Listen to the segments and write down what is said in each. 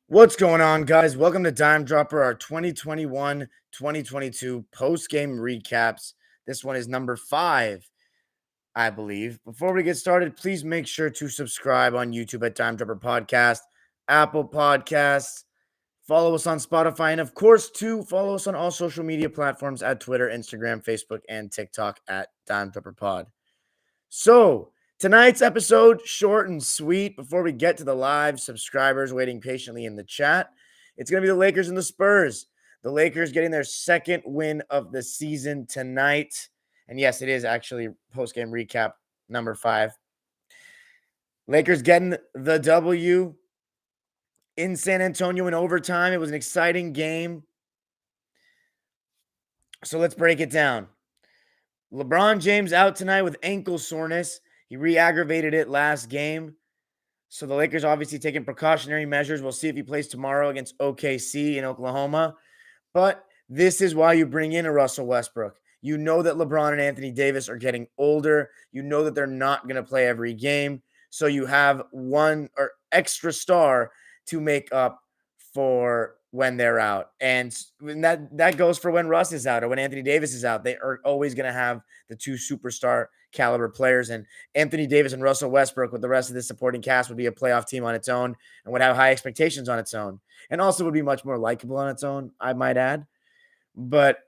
What's going on, guys? Welcome to Dime Dropper, our 2021-2022 post-game recaps. This one is number 5, I believe. Before we get started, please make sure to subscribe on YouTube at Dime Dropper Podcast, Apple Podcasts, follow us on Spotify, and of course, to follow us on all social media platforms at Twitter, Instagram, Facebook, and TikTok at Dime Dropper Pod. So, tonight's episode, short and sweet. Before we get to the live subscribers waiting patiently in the chat, it's going to be the Lakers and the Spurs. The Lakers getting their second win of the season tonight. And yes, it is actually post-game recap number 5. Lakers getting the W in San Antonio in overtime. It was an exciting game. So let's break it down. LeBron James out tonight with ankle soreness. He re-aggravated it last game. So the Lakers obviously taking precautionary measures. We'll see if he plays tomorrow against OKC in Oklahoma. But this is why you bring in a Russell Westbrook. You know that LeBron and Anthony Davis are getting older. You know that they're not going to play every game. So you have one or extra star to make up for when they're out. And that goes for when Russ is out or when Anthony Davis is out. They are always going to have the two superstar caliber players. And Anthony Davis and Russell Westbrook with the rest of the supporting cast would be a playoff team on its own and would have high expectations on its own. And also would be much more likable on its own, I might add. But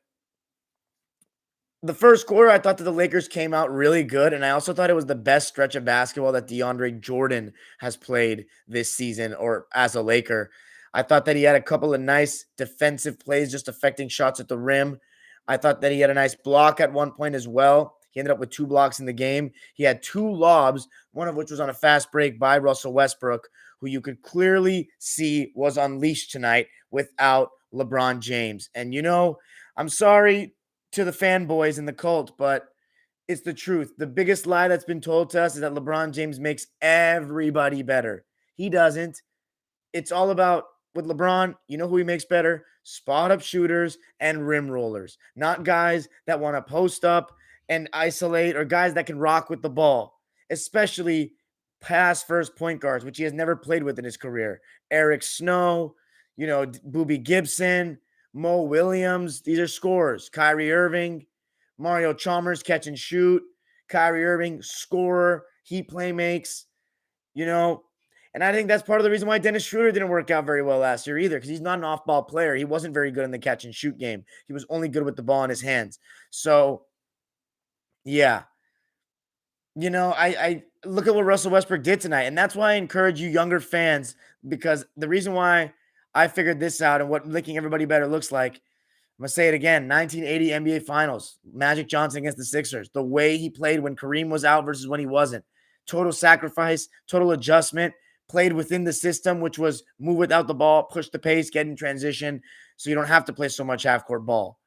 the first quarter, I thought that the Lakers came out really good, and I also thought it was the best stretch of basketball that DeAndre Jordan has played this season or as a Laker. I thought that he had a couple of nice defensive plays just affecting shots at the rim. I thought that he had a nice block at one point as well. He ended up with 2 blocks in the game. He had 2 lobs, one of which was on a fast break by Russell Westbrook, who you could clearly see was unleashed tonight without LeBron James. And, I'm sorry to the fanboys and the cult, but it's the truth. The biggest lie that's been told to us is that LeBron James makes everybody better. He doesn't. It's all about, with LeBron, you know who he makes better? Spot-up shooters and rim rollers, not guys that want to post up and isolate or guys that can rock with the ball, especially pass-first point guards, which he has never played with in his career. Eric Snow, Boobie Gibson, Mo Williams, these are scorers. Kyrie Irving, Mario Chalmers, catch and shoot. Kyrie Irving, scorer. He play makes, And I think that's part of the reason why Dennis Schroeder didn't work out very well last year either, because he's not an off-ball player. He wasn't very good in the catch and shoot game. He was only good with the ball in his hands. So, yeah. I look at what Russell Westbrook did tonight, and that's why I encourage you younger fans, because the reason why I figured this out and what making everybody better looks like, I'm going to say it again, 1980 NBA Finals, Magic Johnson against the Sixers, the way he played when Kareem was out versus when he wasn't. Total sacrifice, total adjustment, played within the system, which was move without the ball, push the pace, get in transition, so you don't have to play so much half-court ball.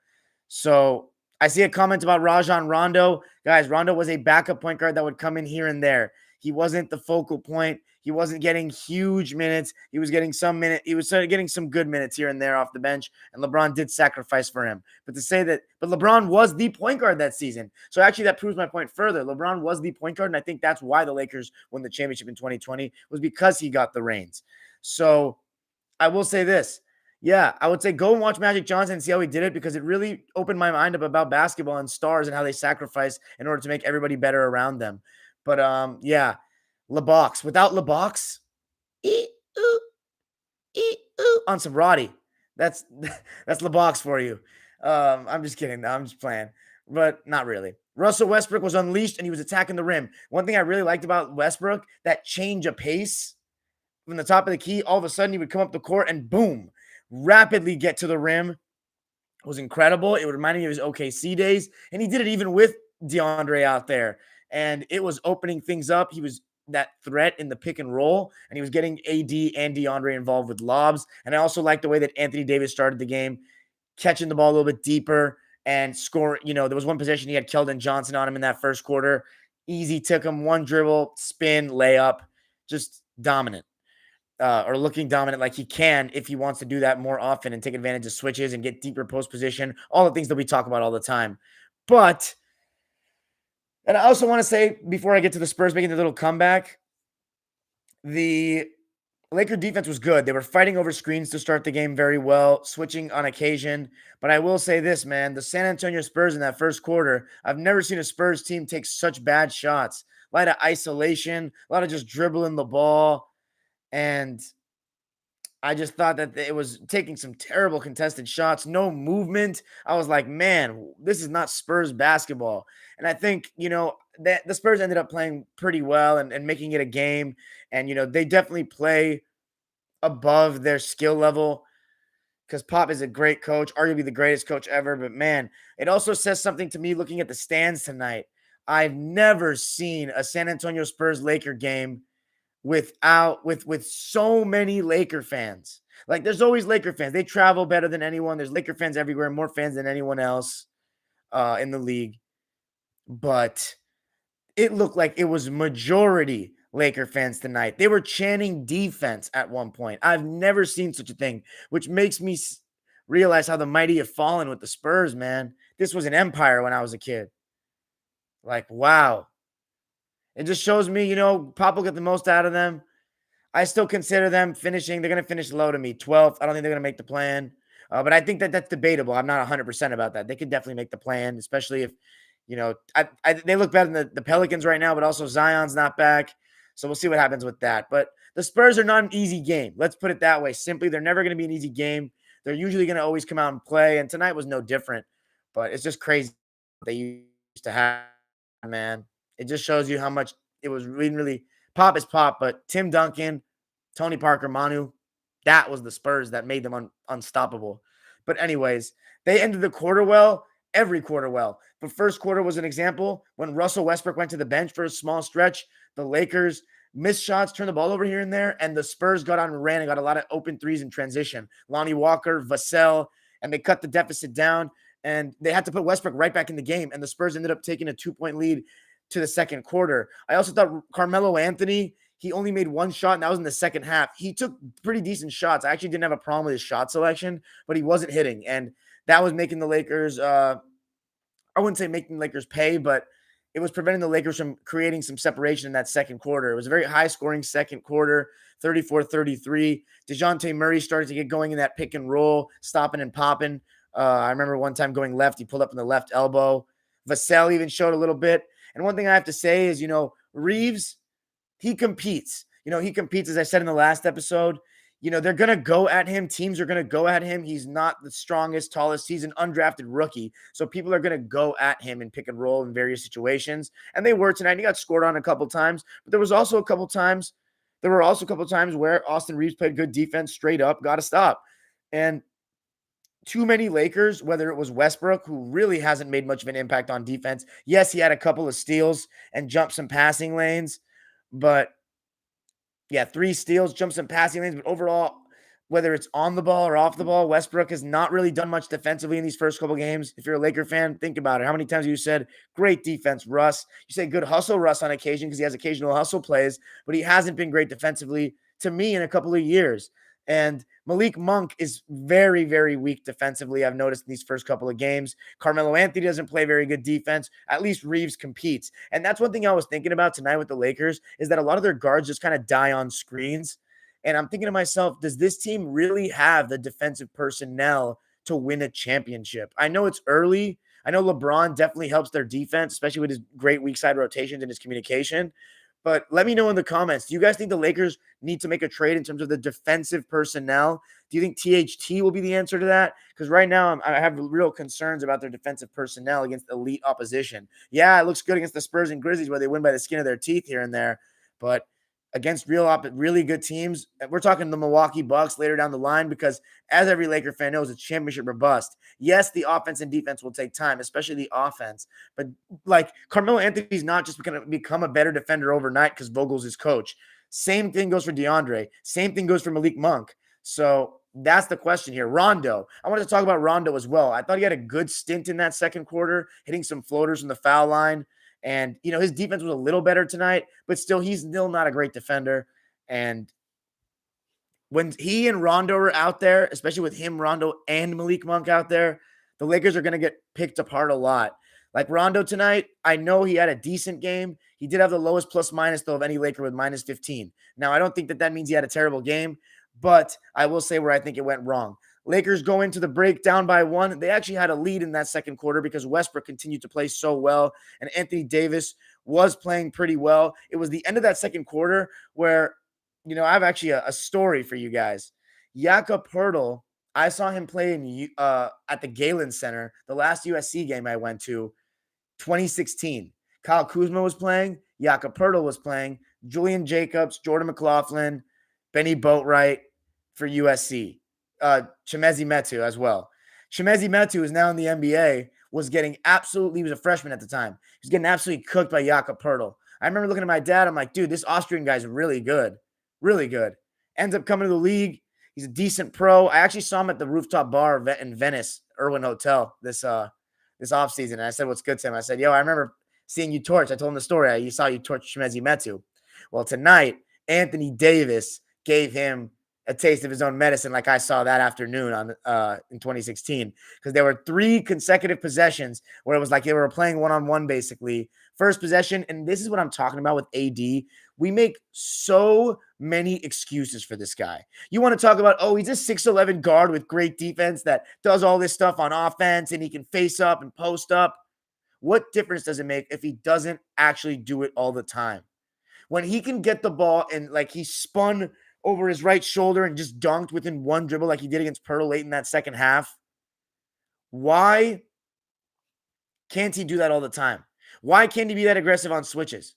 So I see a comment about Rajon Rondo. Guys, Rondo was a backup point guard that would come in here and there. He wasn't the focal point. He wasn't getting huge minutes. He was getting some minutes. He was getting some good minutes here and there off the bench, and LeBron did sacrifice for him. But LeBron was the point guard that season. So actually that proves my point further. LeBron was the point guard, and I think that's why the Lakers won the championship in 2020 was because he got the reins. So I will say this. Yeah, I would say go and watch Magic Johnson and see how he did it, because it really opened my mind up about basketball and stars and how they sacrifice in order to make everybody better around them. But yeah, LeBox. Without LeBox, on some Roddy. That's LeBox for you. I'm just kidding. I'm just playing, but not really. Russell Westbrook was unleashed and he was attacking the rim. One thing I really liked about Westbrook, that change of pace from the top of the key. All of a sudden, he would come up the court and boom, rapidly get to the rim. It was incredible. It would remind me of his OKC days, and he did it even with DeAndre out there. And it was opening things up. He was that threat in the pick and roll, and he was getting AD and DeAndre involved with lobs. And I also like the way that Anthony Davis started the game, catching the ball a little bit deeper and score. There was one possession he had Keldon Johnson on him in that first quarter. Easy, took him, one dribble, spin, layup, just dominant. Or looking dominant like he can if he wants to do that more often and take advantage of switches and get deeper post position, all the things that we talk about all the time. But, and I also want to say, before I get to the Spurs making the little comeback, the Laker defense was good. They were fighting over screens to start the game very well, switching on occasion. But I will say this, man, the San Antonio Spurs in that first quarter, I've never seen a Spurs team take such bad shots. A lot of isolation, a lot of just dribbling the ball. And I just thought that it was taking some terrible contested shots, no movement. I was like, man, this is not Spurs basketball. And I think, that the Spurs ended up playing pretty well and making it a game. And, they definitely play above their skill level because Pop is a great coach, arguably the greatest coach ever. But man, it also says something to me looking at the stands tonight. I've never seen a San Antonio Spurs Laker game with so many Laker fans. Like, there's always Laker fans. They travel better than anyone. There's Laker fans everywhere, more fans than anyone else in the league. But it looked like it was majority Laker fans tonight. They were chanting defense at one point. I've never seen such a thing, which makes me realize how the mighty have fallen with the Spurs, man. This was an empire when I was a kid. Like, wow. It just shows me, Pop will get the most out of them. I still consider them finishing. They're going to finish low to me, 12th. I don't think they're going to make the plan. But I think that that's debatable. I'm not 100% about that. They could definitely make the plan, especially if, they look better than the Pelicans right now, but also Zion's not back. So we'll see what happens with that. But the Spurs are not an easy game. Let's put it that way. Simply, they're never going to be an easy game. They're usually going to always come out and play. And tonight was no different. But it's just crazy they used to have, man. It just shows you how much it was really Pop is Pop. But Tim Duncan, Tony Parker, Manu, that was the Spurs that made them unstoppable. But anyways, they ended the quarter well, every quarter well. The first quarter was an example when Russell Westbrook went to the bench for a small stretch. The Lakers missed shots, turned the ball over here and there, and the Spurs got on and ran and got a lot of open threes in transition. Lonnie Walker, Vassell, and they cut the deficit down, and they had to put Westbrook right back in the game, and the Spurs ended up taking a 2-point lead to the second quarter. I also thought Carmelo Anthony, he only made one shot, and that was in the second half. He took pretty decent shots. I actually didn't have a problem with his shot selection, but he wasn't hitting, and that was making the Lakers I wouldn't say making the Lakers pay, but it was preventing the Lakers from creating some separation in that second quarter. It was a very high-scoring second quarter, 34-33. DeJounte Murray started to get going in that pick and roll, stopping and popping. I remember one time going left. He pulled up in the left elbow. Vassell even showed a little bit. And one thing I have to say is, Reeves, he competes. He competes, as I said in the last episode. They're going to go at him. Teams are going to go at him. He's not the strongest, tallest. He's an undrafted rookie. So people are going to go at him and pick and roll in various situations. And they were tonight. He got scored on a couple times. But there were also a couple times where Austin Reeves played good defense, straight up, got to stop. And too many Lakers, whether it was Westbrook, who really hasn't made much of an impact on defense. Yes, he had a couple of steals and jumped some passing lanes. But yeah, 3 steals, jumps and passing lanes, but overall, whether it's on the ball or off the ball, Westbrook has not really done much defensively in these first couple games. If you're a Laker fan, think about it. How many times have you said, great defense, Russ? You say good hustle, Russ, on occasion because he has occasional hustle plays, but he hasn't been great defensively to me in a couple of years. And Malik Monk is very, very weak defensively, I've noticed in these first couple of games. Carmelo Anthony doesn't play very good defense. At least Reeves competes. And that's one thing I was thinking about tonight with the Lakers is that a lot of their guards just kind of die on screens. And I'm thinking to myself, does this team really have the defensive personnel to win a championship? I know it's early. I know LeBron definitely helps their defense, especially with his great weak side rotations and his communication. But let me know in the comments. Do you guys think the Lakers need to make a trade in terms of the defensive personnel? Do you think THT will be the answer to that? Because right now I have real concerns about their defensive personnel against elite opposition. Yeah, it looks good against the Spurs and Grizzlies where they win by the skin of their teeth here and there. But against really good teams, we're talking the Milwaukee Bucks later down the line because as every Laker fan knows, it's championship or bust. Yes, the offense and defense will take time, especially the offense. But like Carmelo Anthony's not just going to become a better defender overnight because Vogel's his coach. Same thing goes for DeAndre. Same thing goes for Malik Monk. So that's the question here. Rondo. I wanted to talk about Rondo as well. I thought he had a good stint in that second quarter, hitting some floaters from the foul line. And, his defense was a little better tonight, but he's still not a great defender. And when he and Rondo are out there, especially with him, Rondo, and Malik Monk out there, the Lakers are going to get picked apart a lot. Like Rondo tonight, I know he had a decent game. He did have the lowest plus minus, though, of any Laker with minus 15. Now, I don't think that means he had a terrible game, but I will say where I think it went wrong. Lakers go into the break down by 1. They actually had a lead in that second quarter because Westbrook continued to play so well, and Anthony Davis was playing pretty well. It was the end of that second quarter where, I have actually a story for you guys. Jakob Poeltl, I saw him play at the Galen Center, the last USC game I went to, 2016. Kyle Kuzma was playing. Jakob Poeltl was playing. Julian Jacobs, Jordan McLaughlin, Benny Boatwright for USC. Chimezi Metu as well. Chimezi Metu is now in the NBA, he was a freshman at the time. He was getting absolutely cooked by Jakob Poeltl. I remember looking at my dad. I'm like, dude, this Austrian guy's really good. Really good. Ends up coming to the league. He's a decent pro. I actually saw him at the rooftop bar in Venice, Irwin Hotel, this offseason. And I said, what's good to him? I said, yo, I remember seeing you torch. I told him the story. You saw you torch Chimezi Metu. Well, tonight, Anthony Davis gave him a taste of his own medicine, like I saw that afternoon in 2016, because there were 3 consecutive possessions where it was like they were playing one-on-one basically. First possession, and this is what I'm talking about with AD. We make so many excuses for this guy. You want to talk about, he's a 6'11 guard with great defense that does all this stuff on offense and he can face up and post up. What difference does it make if he doesn't actually do it all the time? When he can get the ball and like he spun over his right shoulder and just dunked within one dribble like he did against Poeltl late in that second half, why can't he do that all the time? Why can't he be that aggressive on switches?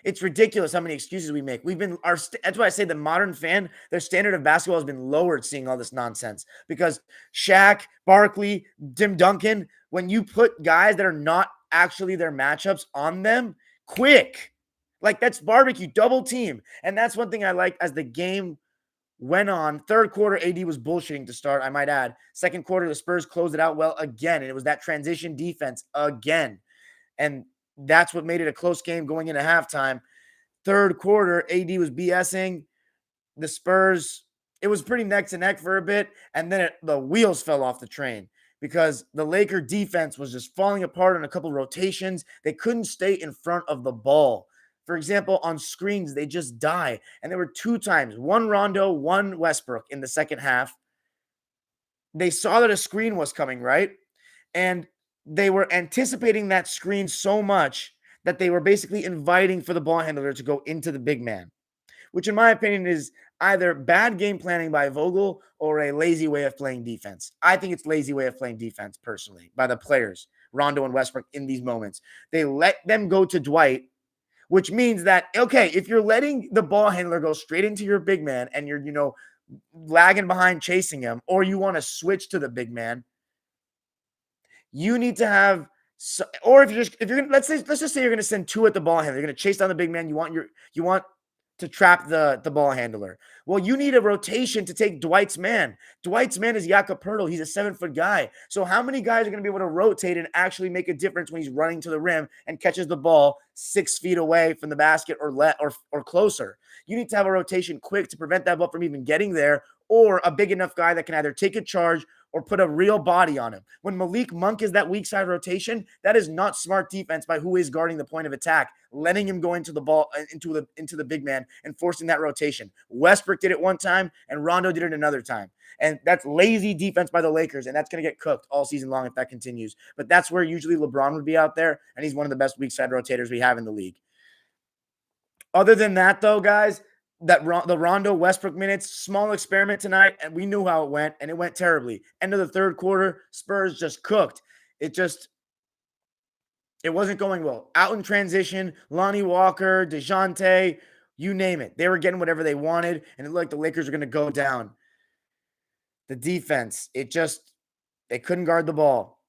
It's ridiculous how many excuses we make. That's why I say the modern fan, their standard of basketball has been lowered seeing all this nonsense. Because Shaq, Barkley, Tim Duncan, when you put guys that are not actually their matchups on them, quick. Like, that's barbecue, double team. And that's one thing I liked as the game went on. Third quarter, AD was bullshitting to start, I might add. Second quarter, the Spurs closed it out well again. And it was that transition defense again. And that's what made it a close game going into halftime. Third quarter, AD was BSing. The Spurs, it was pretty neck to neck for a bit. And then the wheels fell off the train because the Laker defense was just falling apart on a couple rotations. They couldn't stay in front of the ball. For example, on screens, they just die. And there were 2 times, one Rondo, one Westbrook in the second half. They saw that a screen was coming, right? And they were anticipating that screen so much that they were basically inviting for the ball handler to go into the big man, which in my opinion is either bad game planning by Vogel or a lazy way of playing defense. I think it's lazy way of playing defense personally by the players, Rondo and Westbrook in these moments. They let them go to Dwight, which means that, okay, if you're letting the ball handler go straight into your big man and you're, lagging behind chasing him, or you want to switch to the big man, you need to have, or if you're gonna, let's just say you're going to send 2 at the ball handler, you're going to chase down the big man. You want to trap the ball handler. Well, you need a rotation to take Dwight's man. Dwight's man is Jakob Poeltl. He's a 7-foot guy. So how many guys are going to be able to rotate and actually make a difference when he's running to the rim and catches the ball 6 feet away from the basket or closer? You need to have a rotation quick to prevent that ball from even getting there, or a big enough guy that can either take a charge or put a real body on him. When Malik Monk is that weak side rotation, that is not smart defense by who is guarding the point of attack, letting him go into the ball, into the big man and forcing that rotation. Westbrook did it one time and Rondo did it another time. And that's lazy defense by the Lakers, and that's going to get cooked all season long if that continues. But that's where usually LeBron would be out there, and he's one of the best weak side rotators we have in the league. Other than that, though, guys, the Rondo Westbrook minutes, small experiment tonight, and we knew how it went, and it went terribly. End of the third quarter, Spurs just cooked. It wasn't going well. Out in transition, Lonnie Walker, DeJounte, you name it. They were getting whatever they wanted, and it looked like the Lakers were going to go down. The defense, they couldn't guard the ball.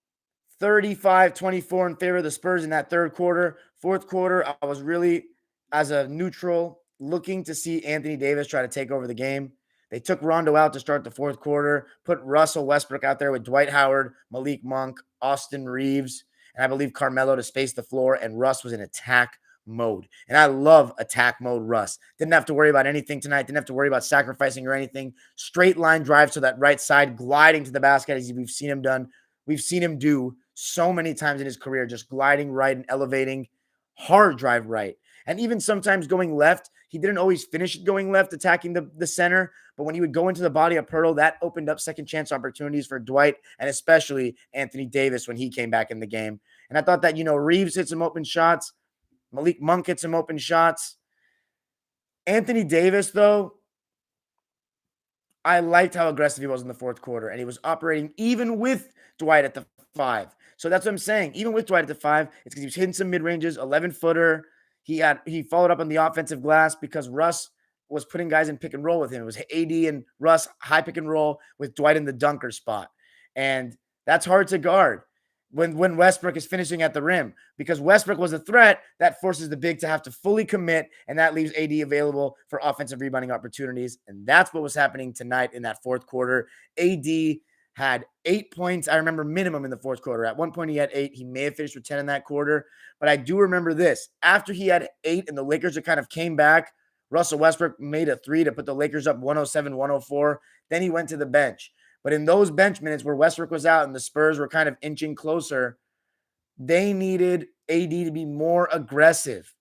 35-24 in favor of the Spurs in that third quarter. Fourth quarter, I was really, as a neutral, looking to see Anthony Davis try to take over the game. They took Rondo out to start the fourth quarter, put Russell Westbrook out there with Dwight Howard, Malik Monk, Austin Reeves, and I believe Carmelo to space the floor, and Russ was in attack mode. And I love attack mode Russ. Didn't have to worry about anything tonight. Didn't have to worry about sacrificing or anything. Straight line drive to that right side, gliding to the basket as we've seen him done we've seen him do so many times in his career, just gliding right and elevating, hard drive right. And even sometimes going left, he didn't always finish going left, attacking the center. But when he would go into the body of Pirtle, that opened up second chance opportunities for Dwight and especially Anthony Davis when he came back in the game. And I thought that, Reeves hit some open shots. Malik Monk hit some open shots. Anthony Davis, though, I liked how aggressive he was in the fourth quarter, and he was operating even with Dwight at the 5. So that's what I'm saying. Even with Dwight at the 5, it's because he was hitting some mid-ranges, 11-footer. He followed up on the offensive glass because Russ was putting guys in pick and roll with him. It was AD and Russ high pick and roll with Dwight in the dunker spot. And that's hard to guard when Westbrook is finishing at the rim, because Westbrook was a threat that forces the big to have to fully commit, and that leaves AD available for offensive rebounding opportunities. And that's what was happening tonight in that fourth quarter. AD had 8 points, I remember, minimum in the fourth quarter. At one point, he had 8. He may have finished with 10 in that quarter. But I do remember this. After he had 8 and the Lakers kind of came back, Russell Westbrook made a 3 to put the Lakers up 107-104. Then he went to the bench. But in those bench minutes where Westbrook was out and the Spurs were kind of inching closer, they needed AD to be more aggressive,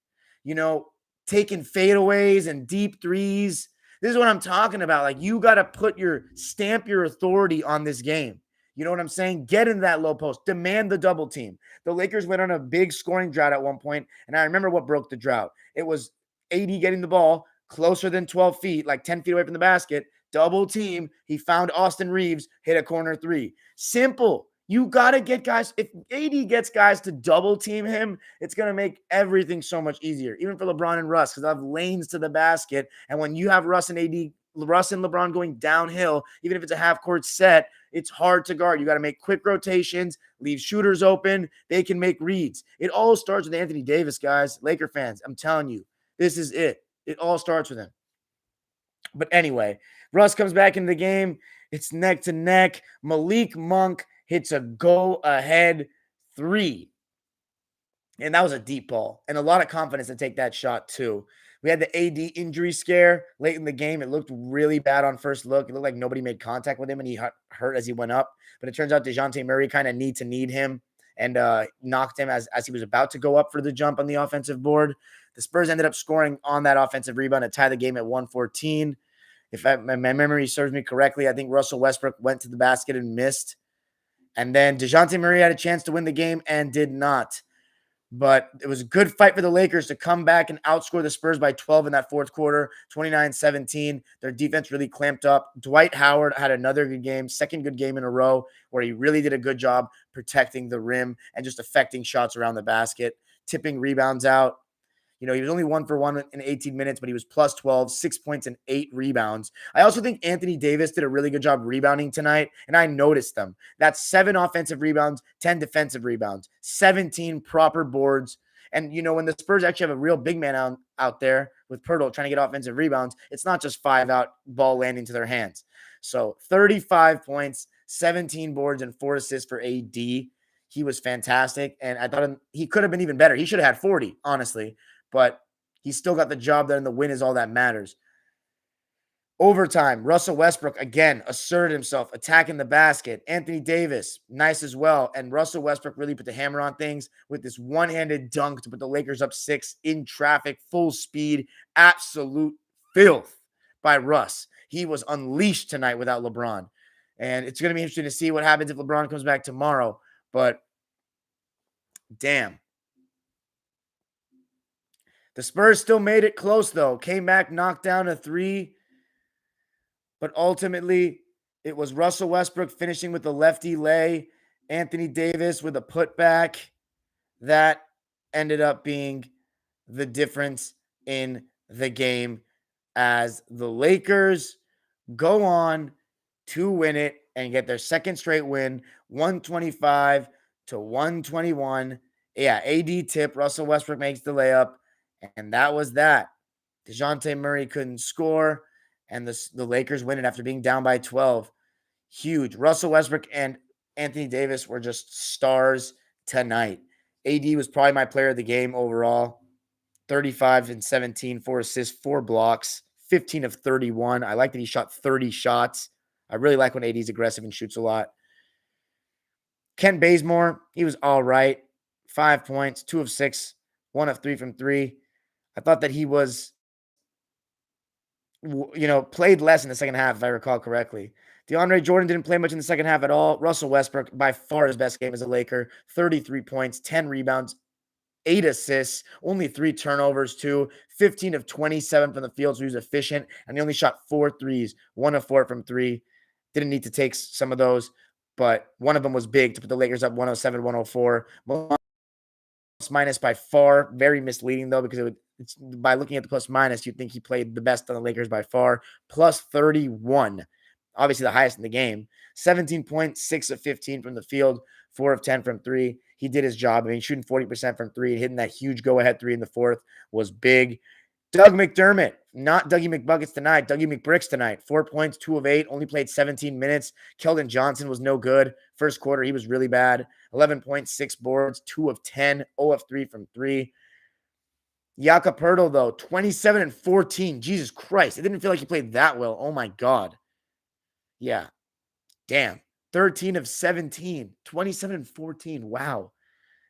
taking fadeaways and deep threes. This is what I'm talking about. Like, you got to stamp your authority on this game. You know what I'm saying? Get in that low post. Demand the double team. The Lakers went on a big scoring drought at one point, and I remember what broke the drought. It was AD getting the ball closer than 12 feet, like 10 feet away from the basket, double team. He found Austin Reeves, hit a corner 3. Simple. You got to get guys. If AD gets guys to double team him, it's going to make everything so much easier, even for LeBron and Russ, because they'll have lanes to the basket. And when you have Russ and LeBron going downhill, even if it's a half court set, it's hard to guard. You got to make quick rotations, leave shooters open. They can make reads. It all starts with Anthony Davis, guys. Laker fans, I'm telling you, this is it. It all starts with him. But anyway, Russ comes back into the game. It's neck to neck. Malik Monk hits a go-ahead 3. And that was a deep ball. And a lot of confidence to take that shot, too. We had the AD injury scare late in the game. It looked really bad on first look. It looked like nobody made contact with him, and he hurt as he went up. But it turns out DeJounte Murray kind of need him and knocked him as he was about to go up for the jump on the offensive board. The Spurs ended up scoring on that offensive rebound to tie the game at 114. If my memory serves me correctly, I think Russell Westbrook went to the basket and missed. And then DeJounte Murray had a chance to win the game and did not. But it was a good fight for the Lakers to come back and outscore the Spurs by 12 in that fourth quarter, 29-17. Their defense really clamped up. Dwight Howard had another good game, second good game in a row, where he really did a good job protecting the rim and just affecting shots around the basket, tipping rebounds out. He was only 1 for 1 in 18 minutes, but he was plus 12, 6 points and 8 rebounds. I also think Anthony Davis did a really good job rebounding tonight, and I noticed them. That's 7 offensive rebounds, 10 defensive rebounds, 17 proper boards. And, when the Spurs actually have a real big man out there with Pirtle trying to get offensive rebounds, it's not just 5 out, ball landing to their hands. So 35 points, 17 boards, and 4 assists for AD. He was fantastic, and I thought he could have been even better. He should have had 40, honestly. But he still got the job done, and the win is all that matters. Overtime, Russell Westbrook, again, asserted himself, attacking the basket. Anthony Davis, nice as well. And Russell Westbrook really put the hammer on things with this one-handed dunk to put the Lakers up 6 in traffic, full speed, absolute filth by Russ. He was unleashed tonight without LeBron. And it's going to be interesting to see what happens if LeBron comes back tomorrow. But, damn. The Spurs still made it close, though. Came back, knocked down a 3. But ultimately, it was Russell Westbrook finishing with a lefty lay. Anthony Davis with a putback. That ended up being the difference in the game as the Lakers go on to win it and get their second straight win, 125-121. Yeah, AD tip. Russell Westbrook makes the layup. And that was that. DeJounte Murray couldn't score, and the Lakers win it after being down by 12. Huge. Russell Westbrook and Anthony Davis were just stars tonight. AD was probably my player of the game overall. 35 and 17, 4 assists, 4 blocks, 15 of 31. I like that he shot 30 shots. I really like when AD is aggressive and shoots a lot. Ken Bazemore, he was all right. 5 points, 2 of 6, 1 of 3 from 3. I thought that he was, played less in the second half, if I recall correctly. DeAndre Jordan didn't play much in the second half at all. Russell Westbrook, by far his best game as a Laker, 33 points, 10 rebounds, 8 assists, only 3 turnovers, too. 15 of 27 from the field, so he was efficient. And he only shot 4 threes, 1 of 4 from 3. Didn't need to take some of those, but one of them was big to put the Lakers up 107, 104. Plus minus by far, very misleading though, because it's by looking at the plus minus, you'd think he played the best on the Lakers by far. Plus 31, obviously the highest in the game. 17 points, 6 of 15 from the field, 4 of 10 from 3. He did his job. I mean, shooting 40% from 3, hitting that huge go-ahead 3 in the fourth was big. Doug McDermott, not Dougie McBuckets tonight, Dougie McBricks tonight. 4 points, 2 of 8, only played 17 minutes. Keldon Johnson was no good. First quarter, he was really bad. 11 points, 6 boards, 2 of 10, 0 of 3 from 3. Jakob Poeltl, though, 27 and 14. Jesus Christ. It didn't feel like he played that well. Oh, my God. Yeah. Damn. 13 of 17. 27 and 14. Wow.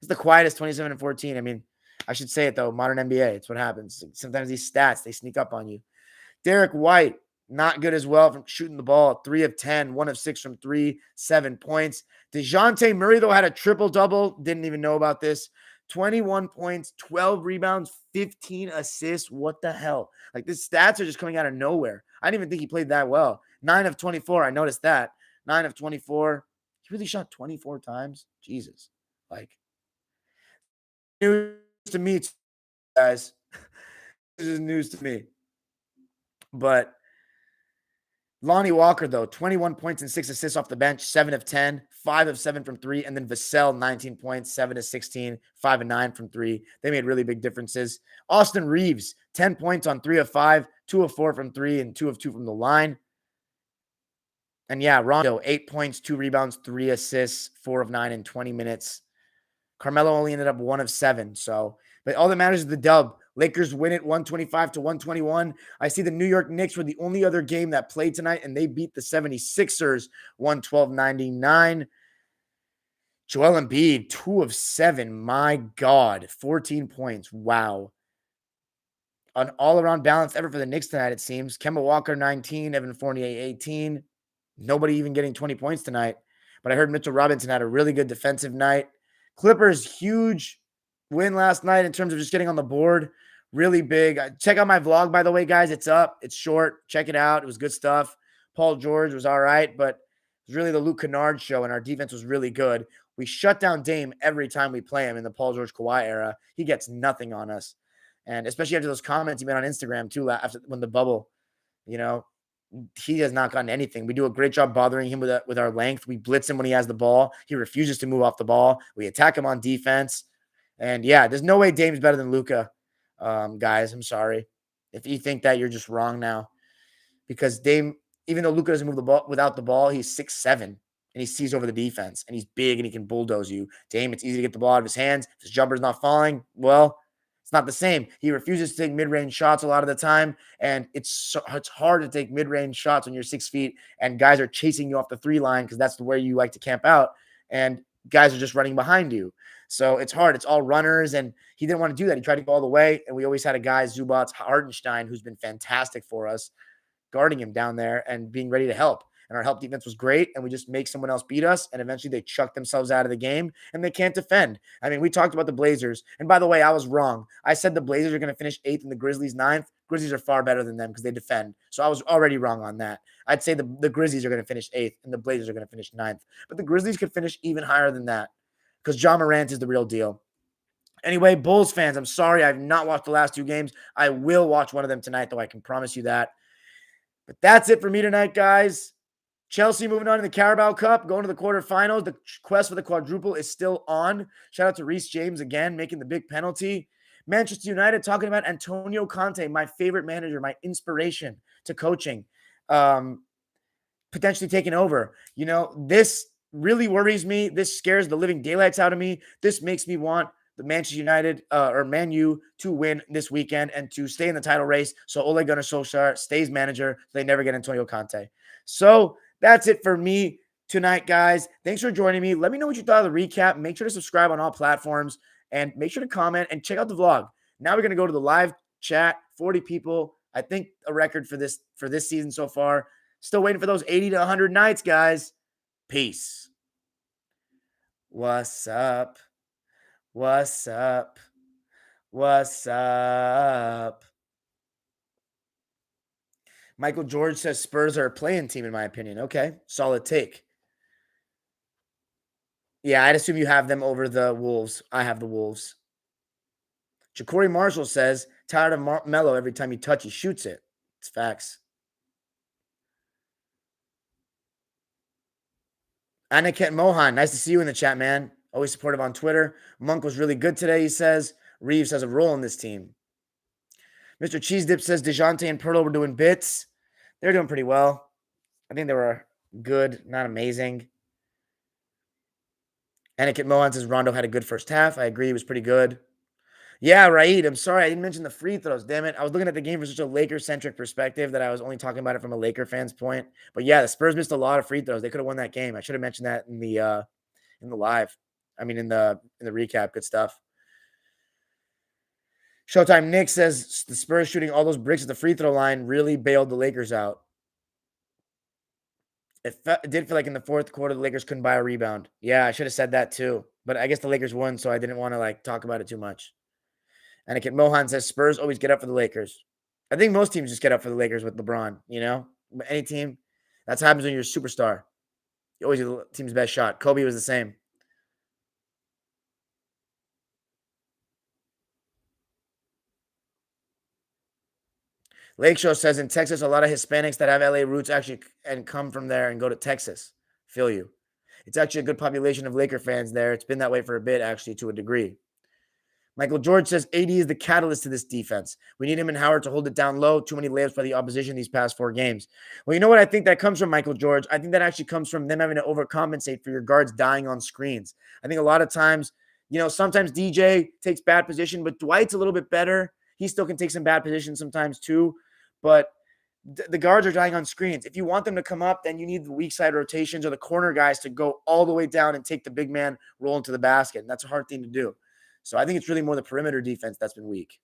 It's the quietest 27 and 14. I mean, I should say it, though. Modern NBA. It's what happens. Sometimes these stats, they sneak up on you. Derek White, not good as well from shooting the ball. 3 of 10, 1 of 6 from 3, 7 points. DeJounte Murray, though, had a triple-double. Didn't even know about this. 21 points, 12 rebounds, 15 assists. What the hell? Like, these stats are just coming out of nowhere. I didn't even think he played that well. 9 of 24. I noticed that. 9 of 24. He really shot 24 times? Jesus. Like, news to me, guys. This is news to me. But Lonnie Walker, though, 21 points and 6 assists off the bench, 7 of 10, 5 of 7 from 3. And then Vassell, 19 points, 7 of 16, 5 of 9 from 3. They made really big differences. Austin Reeves, 10 points on 3 of 5, 2 of 4 from 3, and 2 of 2 from the line. And yeah, Rondo, 8 points, 2 rebounds, 3 assists, 4 of 9 in 20 minutes. Carmelo only ended up 1 of 7. So, but all that matters is the dub. Lakers win it 125 to 121. I see the New York Knicks were the only other game that played tonight, and they beat the 76ers 112-99. Joel Embiid, 2 of 7. My God, 14 points. Wow. An all-around balance ever for the Knicks tonight, it seems. Kemba Walker, 19. Evan Fournier, 18. Nobody even getting 20 points tonight. But I heard Mitchell Robinson had a really good defensive night. Clippers, huge win last night in terms of just getting on the board. Really big. Check out my vlog, by the way, guys. It's up. It's short. Check it out. It was good stuff. Paul George was all right, but it was really the Luke Kennard show, and our defense was really good. We shut down Dame every time we play him in the Paul George Kawhi era. He gets nothing on us. And especially after those comments he made on Instagram, too, after when the bubble, he has not gotten anything. We do a great job bothering him with our length. We blitz him when he has the ball. He refuses to move off the ball. We attack him on defense. And yeah, there's no way Dame's better than Luka, guys. I'm sorry. If you think that, you're just wrong now. Because Dame, even though Luka doesn't move the ball without the ball, he's 6'7", and he sees over the defense, and he's big, and he can bulldoze you. Dame, it's easy to get the ball out of his hands. If his jumper's not falling, well, it's not the same. He refuses to take mid-range shots a lot of the time, and it's hard to take mid-range shots when you're 6 feet, and guys are chasing you off the 3 line because that's where you like to camp out, and guys are just running behind you. So it's hard. It's all runners, and he didn't want to do that. He tried to go all the way, and we always had a guy, Zubats Hartenstein, who's been fantastic for us, guarding him down there and being ready to help. And our help defense was great, and we just make someone else beat us, and eventually they chuck themselves out of the game, and they can't defend. I mean, we talked about the Blazers, and by the way, I was wrong. I said the Blazers are going to finish 8th and the Grizzlies 9th. Grizzlies are far better than them because they defend. So I was already wrong on that. I'd say the Grizzlies are going to finish 8th, and the Blazers are going to finish 9th. But the Grizzlies could finish even higher than that because Ja Morant is the real deal. Anyway, Bulls fans, I'm sorry I've not watched the last 2 games. I will watch one of them tonight, though. I can promise you that. But that's it for me tonight, guys. Chelsea moving on in the Carabao Cup, going to the quarterfinals. The quest for the quadruple is still on. Shout out to Reece James again, making the big penalty. Manchester United talking about Antonio Conte, my favorite manager, my inspiration to coaching, potentially taking over. This really worries me. This scares the living daylights out of me. This makes me want the Manchester United or Man U to win this weekend and to stay in the title race. So Ole Gunnar Solskjaer stays manager. So they never get Antonio Conte. So that's it for me. tonight, guys. Thanks for joining me. Let me know what you thought of the recap. Make sure to subscribe on all platforms and make sure to comment and check out the vlog. Now we're going to go to the live chat. 40 people. I think a record for this season so far. Still waiting for those 80 to 100 nights, guys. Peace. What's up? What's up? What's up? Michael George says Spurs are a playing team, in my opinion. Okay, solid take. Yeah, I'd assume you have them over the Wolves. I have the Wolves. Ja'Cory Marshall says, tired of Melo every time you touch, he shoots it. It's facts. Aniket Mohan, nice to see you in the chat, man. Always supportive on Twitter. Monk was really good today, he says. Reeves has a role in this team. Mr. Cheese Dip says DeJounte and Pirlo were doing bits. They're doing pretty well. I think they were good, not amazing. Aniket Mohan says Rondo had a good first half. I agree, he was pretty good. Yeah, right. I'm sorry. I didn't mention the free throws. Damn it. I was looking at the game from such a Laker-centric perspective that I was only talking about it from a Laker fan's point. But yeah, the Spurs missed a lot of free throws. They could have won that game. I should have mentioned that in the live. I mean in the recap. Good stuff. Showtime Nick says the Spurs shooting all those bricks at the free throw line really bailed the Lakers out. It did feel like in the fourth quarter the Lakers couldn't buy a rebound. Yeah, I should have said that too. But I guess the Lakers won, so I didn't want to talk about it too much. Aniket Mohan says Spurs always get up for the Lakers. I think most teams just get up for the Lakers with LeBron, you know? Any team, that's what happens when you're a superstar. You always get the team's best shot. Kobe was the same. Lakeshore says in Texas, a lot of Hispanics that have LA roots actually and come from there and go to Texas. Feel you. It's actually a good population of Laker fans there. It's been that way for a bit, actually, to a degree. Michael George says AD is the catalyst to this defense. We need him and Howard to hold it down low. Too many layups by the opposition these past 4 games. Well, you know what I think that comes from, Michael George? I think that actually comes from them having to overcompensate for your guards dying on screens. I think a lot of times, sometimes DJ takes bad position, but Dwight's a little bit better. He still can take some bad positions sometimes too. But the guards are dying on screens. If you want them to come up, then you need the weak side rotations or the corner guys to go all the way down and take the big man roll into the basket. And that's a hard thing to do. So I think it's really more the perimeter defense that's been weak.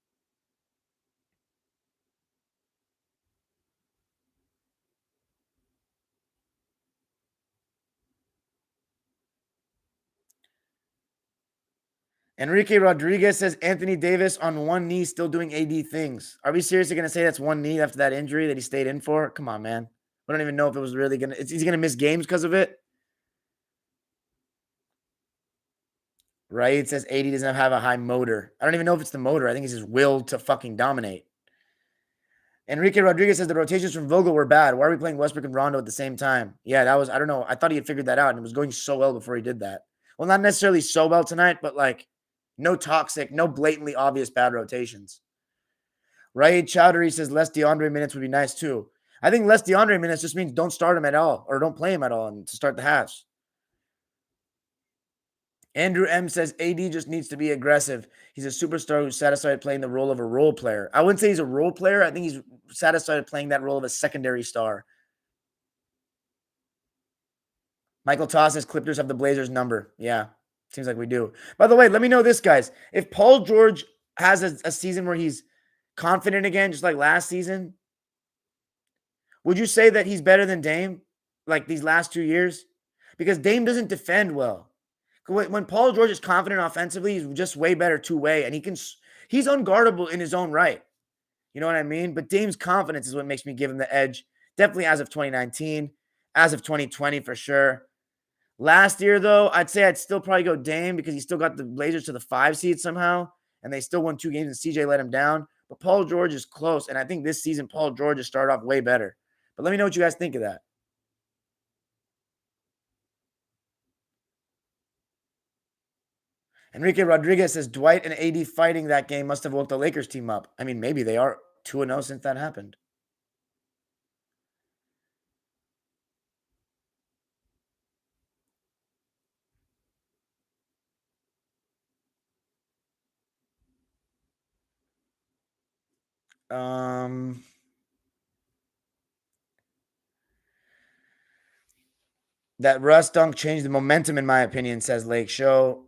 Enrique Rodriguez says Anthony Davis on one knee still doing AD things. Are we seriously going to say that's one knee after that injury that he stayed in for? Come on, man. We don't even know if it was really going to – is he going to miss games because of it? Right? It says AD doesn't have a high motor. I don't even know if it's the motor. I think it's his will to fucking dominate. Enrique Rodriguez says the rotations from Vogel were bad. Why are we playing Westbrook and Rondo at the same time? Yeah, that was – I don't know. I thought he had figured that out, and it was going so well before he did that. Well, not necessarily so well tonight, but no toxic, no blatantly obvious bad rotations. Raid Chowdhury says less DeAndre minutes would be nice too. I think less DeAndre minutes just means don't start him at all or don't play him at all and to start the halves. Andrew M says AD just needs to be aggressive. He's a superstar who's satisfied playing the role of a role player. I wouldn't say he's a role player. I think he's satisfied playing that role of a secondary star. Michael Toss says Clippers have the Blazers number. Yeah, seems like we do. By the way, let me know this, guys. If Paul George has a season where he's confident again, just like last season, would you say that he's better than Dame like these last 2 years? Because Dame doesn't defend well. When Paul George is confident offensively, he's just way better two-way, and he's unguardable in his own right. You know what I mean? But Dame's confidence is what makes me give him the edge. Definitely as of 2019, as of 2020 for sure. Last year, though, I'd say I'd still probably go Dame because he still got the Blazers to the 5 seed somehow, and they still won 2 games, and CJ let him down. But Paul George is close, and I think this season Paul George has started off way better. But let me know what you guys think of that. Enrique Rodriguez says Dwight and AD fighting that game must have woke the Lakers team up. I mean, maybe they are 2-0 since that happened. That Russ dunk changed the momentum, in my opinion, says Lake Show.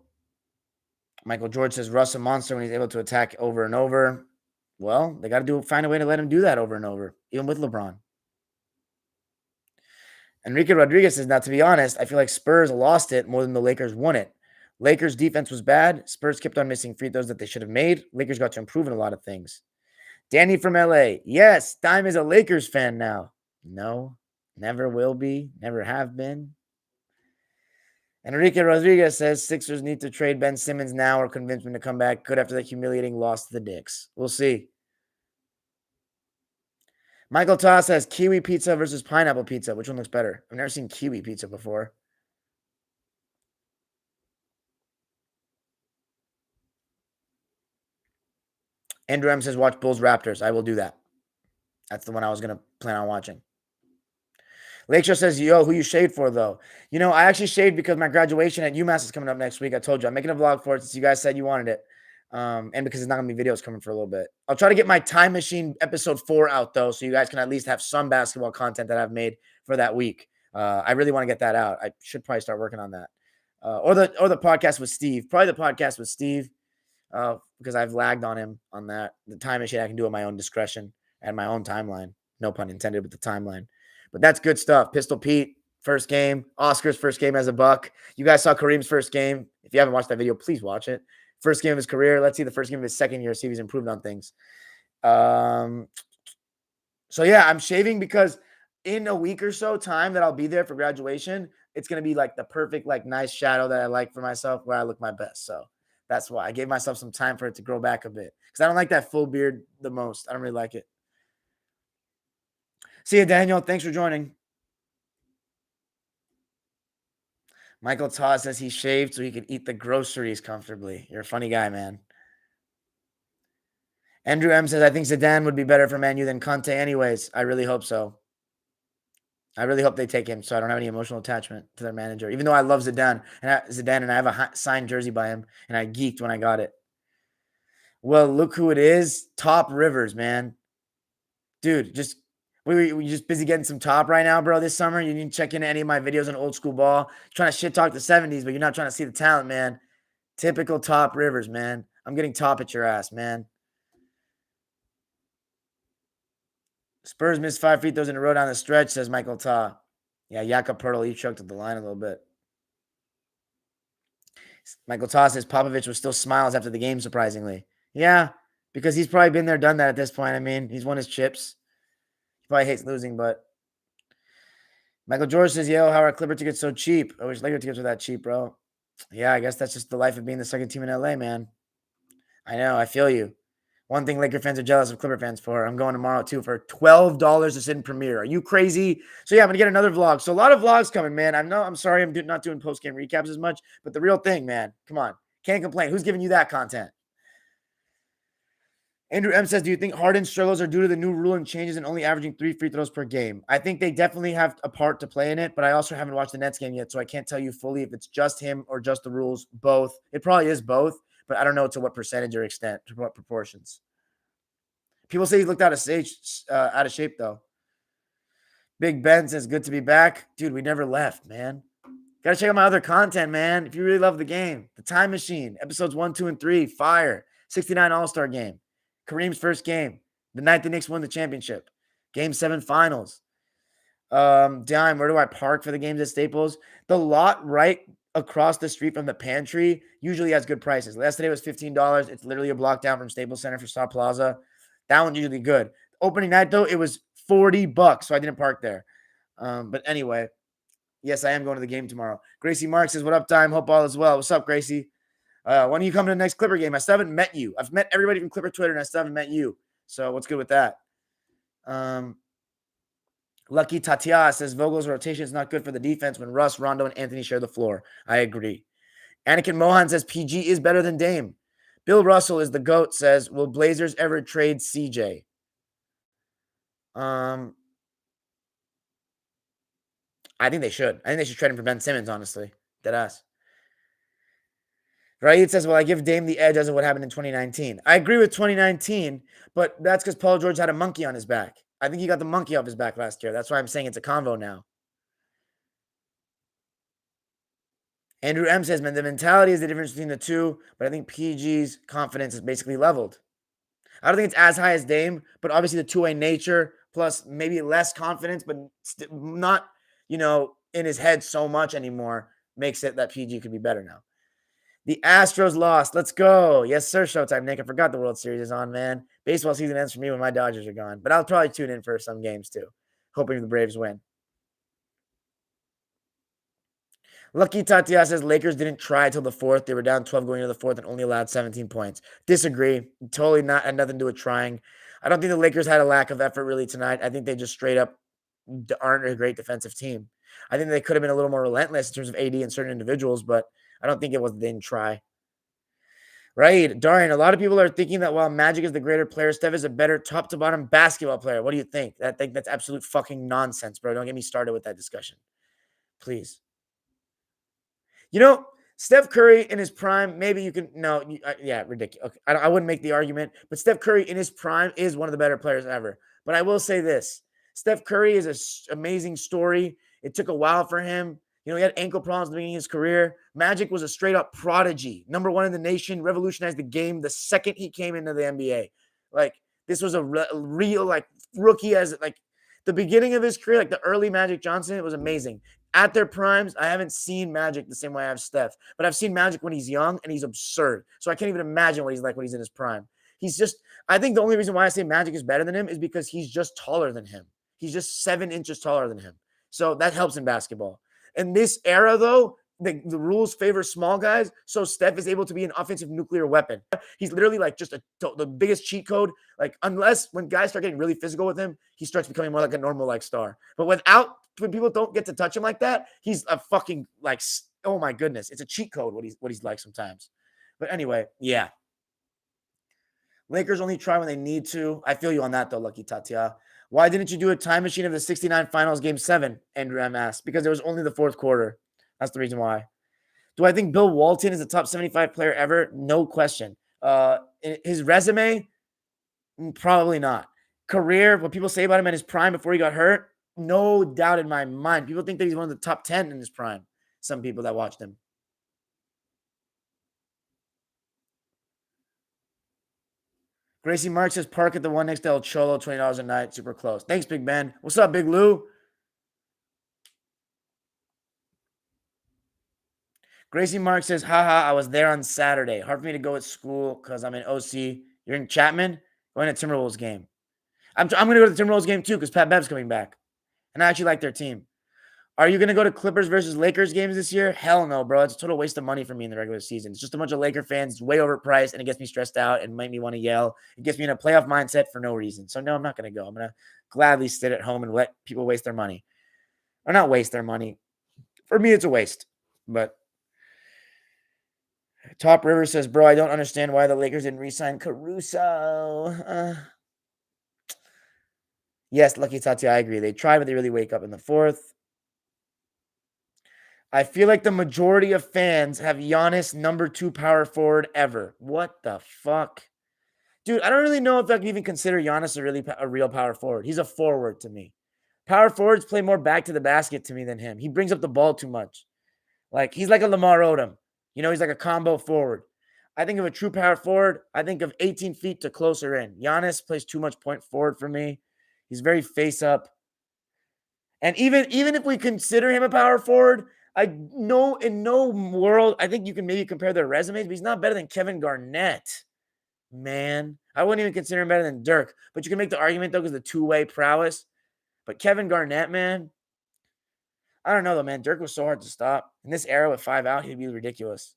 Michael George says Russ a monster when he's able to attack over and over. Well, they got to find a way to let him do that over and over, even with LeBron. Enrique Rodriguez says, now to be honest, I feel like Spurs lost it more than the Lakers won it. Lakers defense was bad. Spurs kept on missing free throws that they should have made. Lakers got to improve in a lot of things. Danny from LA. Yes, Dime is a Lakers fan now. No, never will be, never have been. Enrique Rodriguez says Sixers need to trade Ben Simmons now or convince him to come back good after that humiliating loss to the Knicks. We'll see. Michael Toss says kiwi pizza versus pineapple pizza. Which one looks better? I've never seen kiwi pizza before. Andrew M says watch Bulls Raptors. I will do that. That's the one I was going to plan on watching. Lakeshore says, yo, who you shaved for, though? You know, I actually shaved because my graduation at UMass is coming up next week. I told you. I'm making a vlog for it since you guys said you wanted it. And because there's not going to be videos coming for a little bit. I'll try to get my Time Machine episode 4 out, though, so you guys can at least have some basketball content that I've made for that week. I really want to get that out. I should probably start working on that. Or the podcast with Steve. Probably the podcast with Steve because I've lagged on him on that. The Time Machine I can do at my own discretion and my own timeline. No pun intended with the timeline. But that's good stuff. Pistol Pete, first game. Oscar's first game as a Buck. You guys saw Kareem's first game. If you haven't watched that video, please watch it. First game of his career. Let's see the first game of his second year, see if he's improved on things. So, yeah, I'm shaving because in a week or so time that I'll be there for graduation, it's going to be like the perfect, like nice shadow that I like for myself where I look my best. So that's why I gave myself some time for it to grow back a bit because I don't like that full beard the most. I don't really like it. See you, Daniel. Thanks for joining. Michael Todd says he shaved so he could eat the groceries comfortably. You're a funny guy, man. Andrew M says, I think Zidane would be better for Man U than Conte anyways. I really hope so. I really hope they take him so I don't have any emotional attachment to their manager, even though I love Zidane and I have a signed jersey by him, and I geeked when I got it. Well, look who it is. Top Rivers, man. Dude, we just busy getting some top right now, bro, this summer. You need to check into any of my videos on old school ball. Trying to shit talk the 70s, but you're not trying to see the talent, man. Typical Top Rivers, man. I'm getting top at your ass, man. Spurs missed 5 free throws in a row down the stretch, says Michael Ta. Yeah, Jakob Pertl, he choked at the line a little bit. Michael Ta says Popovich was still smiles after the game, surprisingly. Yeah, because he's probably been there, done that at this point. I mean, he's won his chips. He probably hates losing, but Michael George says, yo, how are Clipper tickets so cheap? I wish Laker tickets were that cheap, bro. Yeah, I guess that's just the life of being the second team in LA, man. I know, I feel you. One thing Laker fans are jealous of Clipper fans for. I'm going tomorrow, too, for $12 to sit in premiere. Are you crazy? So, yeah, I'm going to get another vlog. So, a lot of vlogs coming, man. I'm sorry I'm not doing post-game recaps as much, but the real thing, man. Come on. Can't complain. Who's giving you that content? Andrew M says, do you think Harden's struggles are due to the new rule and changes and only averaging 3 free throws per game? I think they definitely have a part to play in it, but I also haven't watched the Nets game yet, so I can't tell you fully if it's just him or just the rules. Both. It probably is both, but I don't know to what percentage or extent, to what proportions. People say he looked out of shape, though. Big Ben says, good to be back. Dude, we never left, man. Got to check out my other content, man. If you really love the game. The Time Machine, episodes 1, 2, and 3, fire. 69 All-Star game. Kareem's first game. The night the Knicks won the championship. Game 7 finals. Dime, where do I park for the games at Staples? The lot right across the street from the pantry usually has good prices. Yesterday was $15. It's literally a block down from Staples Center for Star Plaza. That one's usually good. Opening night, though, it was $40, so I didn't park there. But anyway, yes, I am going to the game tomorrow. Gracie Mark says, what up, Dime? Hope all is well. What's up, Gracie? When are you coming to the next Clipper game? I still haven't met you. I've met everybody from Clipper Twitter, and I still haven't met you. So what's good with that? Lucky Tatia says, Vogel's rotation is not good for the defense when Russ, Rondo, and Anthony share the floor. I agree. Anakin Mohan says, PG is better than Dame. Bill Russell is the GOAT, says, will Blazers ever trade CJ? I think they should. I think they should trade him for Ben Simmons, honestly. Deadass. Right? It says, well, I give Dame the edge as of what happened in 2019. I agree with 2019, but that's because Paul George had a monkey on his back. I think he got the monkey off his back last year. That's why I'm saying it's a convo now. Andrew M says, man, the mentality is the difference between the two, but I think PG's confidence is basically leveled. I don't think it's as high as Dame, but obviously the two-way nature plus maybe less confidence, but not, in his head so much anymore makes it that PG could be better now. The Astros lost. Let's go. Yes, sir, Showtime, Nick. I forgot the World Series is on, man. Baseball season ends for me when my Dodgers are gone, but I'll probably tune in for some games too, hoping the Braves win. Lucky Tatia says Lakers didn't try till the fourth. They were down 12 going into the fourth and only allowed 17 points. Disagree. Totally not had nothing to do with trying. I don't think the Lakers had a lack of effort really tonight. I think they just straight up aren't a great defensive team. I think they could have been a little more relentless in terms of AD and certain individuals, but I don't think it was they didn't try. Right, Darian, a lot of people are thinking that while Magic is the greater player, Steph is a better top-to-bottom basketball player. What do you think? I think that's absolute fucking nonsense, bro. Don't get me started with that discussion. Please. Steph Curry in his prime, maybe you can, no, yeah, ridiculous. Okay, I wouldn't make the argument, but Steph Curry in his prime is one of the better players ever. But I will say this, Steph Curry is an amazing story. It took a while for him. He had ankle problems at the beginning of his career. Magic was a straight up prodigy. Number one in the nation, revolutionized the game the second he came into the NBA. Like, this was a real, rookie as, the beginning of his career, the early Magic Johnson, it was amazing. At their primes, I haven't seen Magic the same way I have Steph, but I've seen Magic when he's young, and he's absurd. So I can't even imagine what he's like when he's in his prime. I think the only reason why I say Magic is better than him is because he's just taller than him. He's just 7 inches taller than him. So that helps in basketball. In this era, though, the rules favor small guys, so Steph is able to be an offensive nuclear weapon. He's literally just the biggest cheat code. Unless when guys start getting really physical with him, he starts becoming more like a normal star. But when people don't get to touch him like that, he's a fucking oh my goodness, it's a cheat code what he's like sometimes. But anyway, yeah. Lakers only try when they need to. I feel you on that though, Lucky Tatia. Why didn't you do a time machine of the 69 finals game 7? Andrew M asked. Because it was only the fourth quarter. That's the reason why. Do I think Bill Walton is a top 75 player ever? No question. His resume, probably not. Career, what people say about him at his prime before he got hurt, no doubt in my mind. People think that he's one of the top 10 in his prime. Some people that watched him. Gracie Mark says park at the one next to El Cholo, $20 a night. Super close. Thanks, Big Ben. What's up, Big Lou? Gracie Mark says, haha, I was there on Saturday. Hard for me to go at school because I'm in OC. You're in Chapman? Going to Timberwolves game. I'm going to go to the Timberwolves game too because Pat Bev's coming back. And I actually like their team. Are you going to go to Clippers versus Lakers games this year? Hell no, bro. It's a total waste of money for me in the regular season. It's just a bunch of Laker fans. It's way overpriced, and it gets me stressed out and make me want to yell. It gets me in a playoff mindset for no reason. So, no, I'm not going to go. I'm going to gladly sit at home and let people waste their money. Or not waste their money. For me, it's a waste. But Top River says, bro, I don't understand why the Lakers didn't re-sign Caruso. Yes, Lucky Tati, I agree. They try, but they really wake up in the fourth. I feel like the majority of fans have Giannis number 2 power forward ever. What the fuck? Dude, I don't really know if I can even consider Giannis a real power forward. He's a forward to me. Power forwards play more back to the basket to me than him. He brings up the ball too much. He's like a Lamar Odom. He's like a combo forward. I think of a true power forward, I think of 18 feet to closer in. Giannis plays too much point forward for me. He's very face up. And even if we consider him a power forward, I know in no world, I think you can maybe compare their resumes, but he's not better than Kevin Garnett, man. I wouldn't even consider him better than Dirk. But you can make the argument, though, because the two-way prowess. But Kevin Garnett, man, I don't know, though, man. Dirk was so hard to stop. In this era with 5 out, he'd be ridiculous.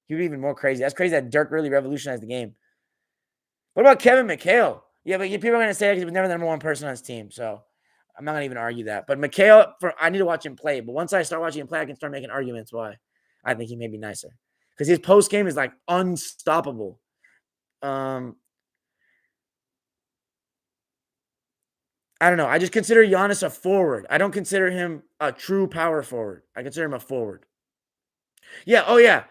He'd be even more crazy. That's crazy that Dirk really revolutionized the game. What about Kevin McHale? Yeah, but people are going to say he was never the number 1 person on his team, so I'm not going to even argue that. But McHale, I need to watch him play. But once I start watching him play, I can start making arguments why I think he may be nicer. Because his post game is unstoppable. I don't know. I just consider Giannis a forward. I don't consider him a true power forward. I consider him a forward. Yeah. Oh, yeah.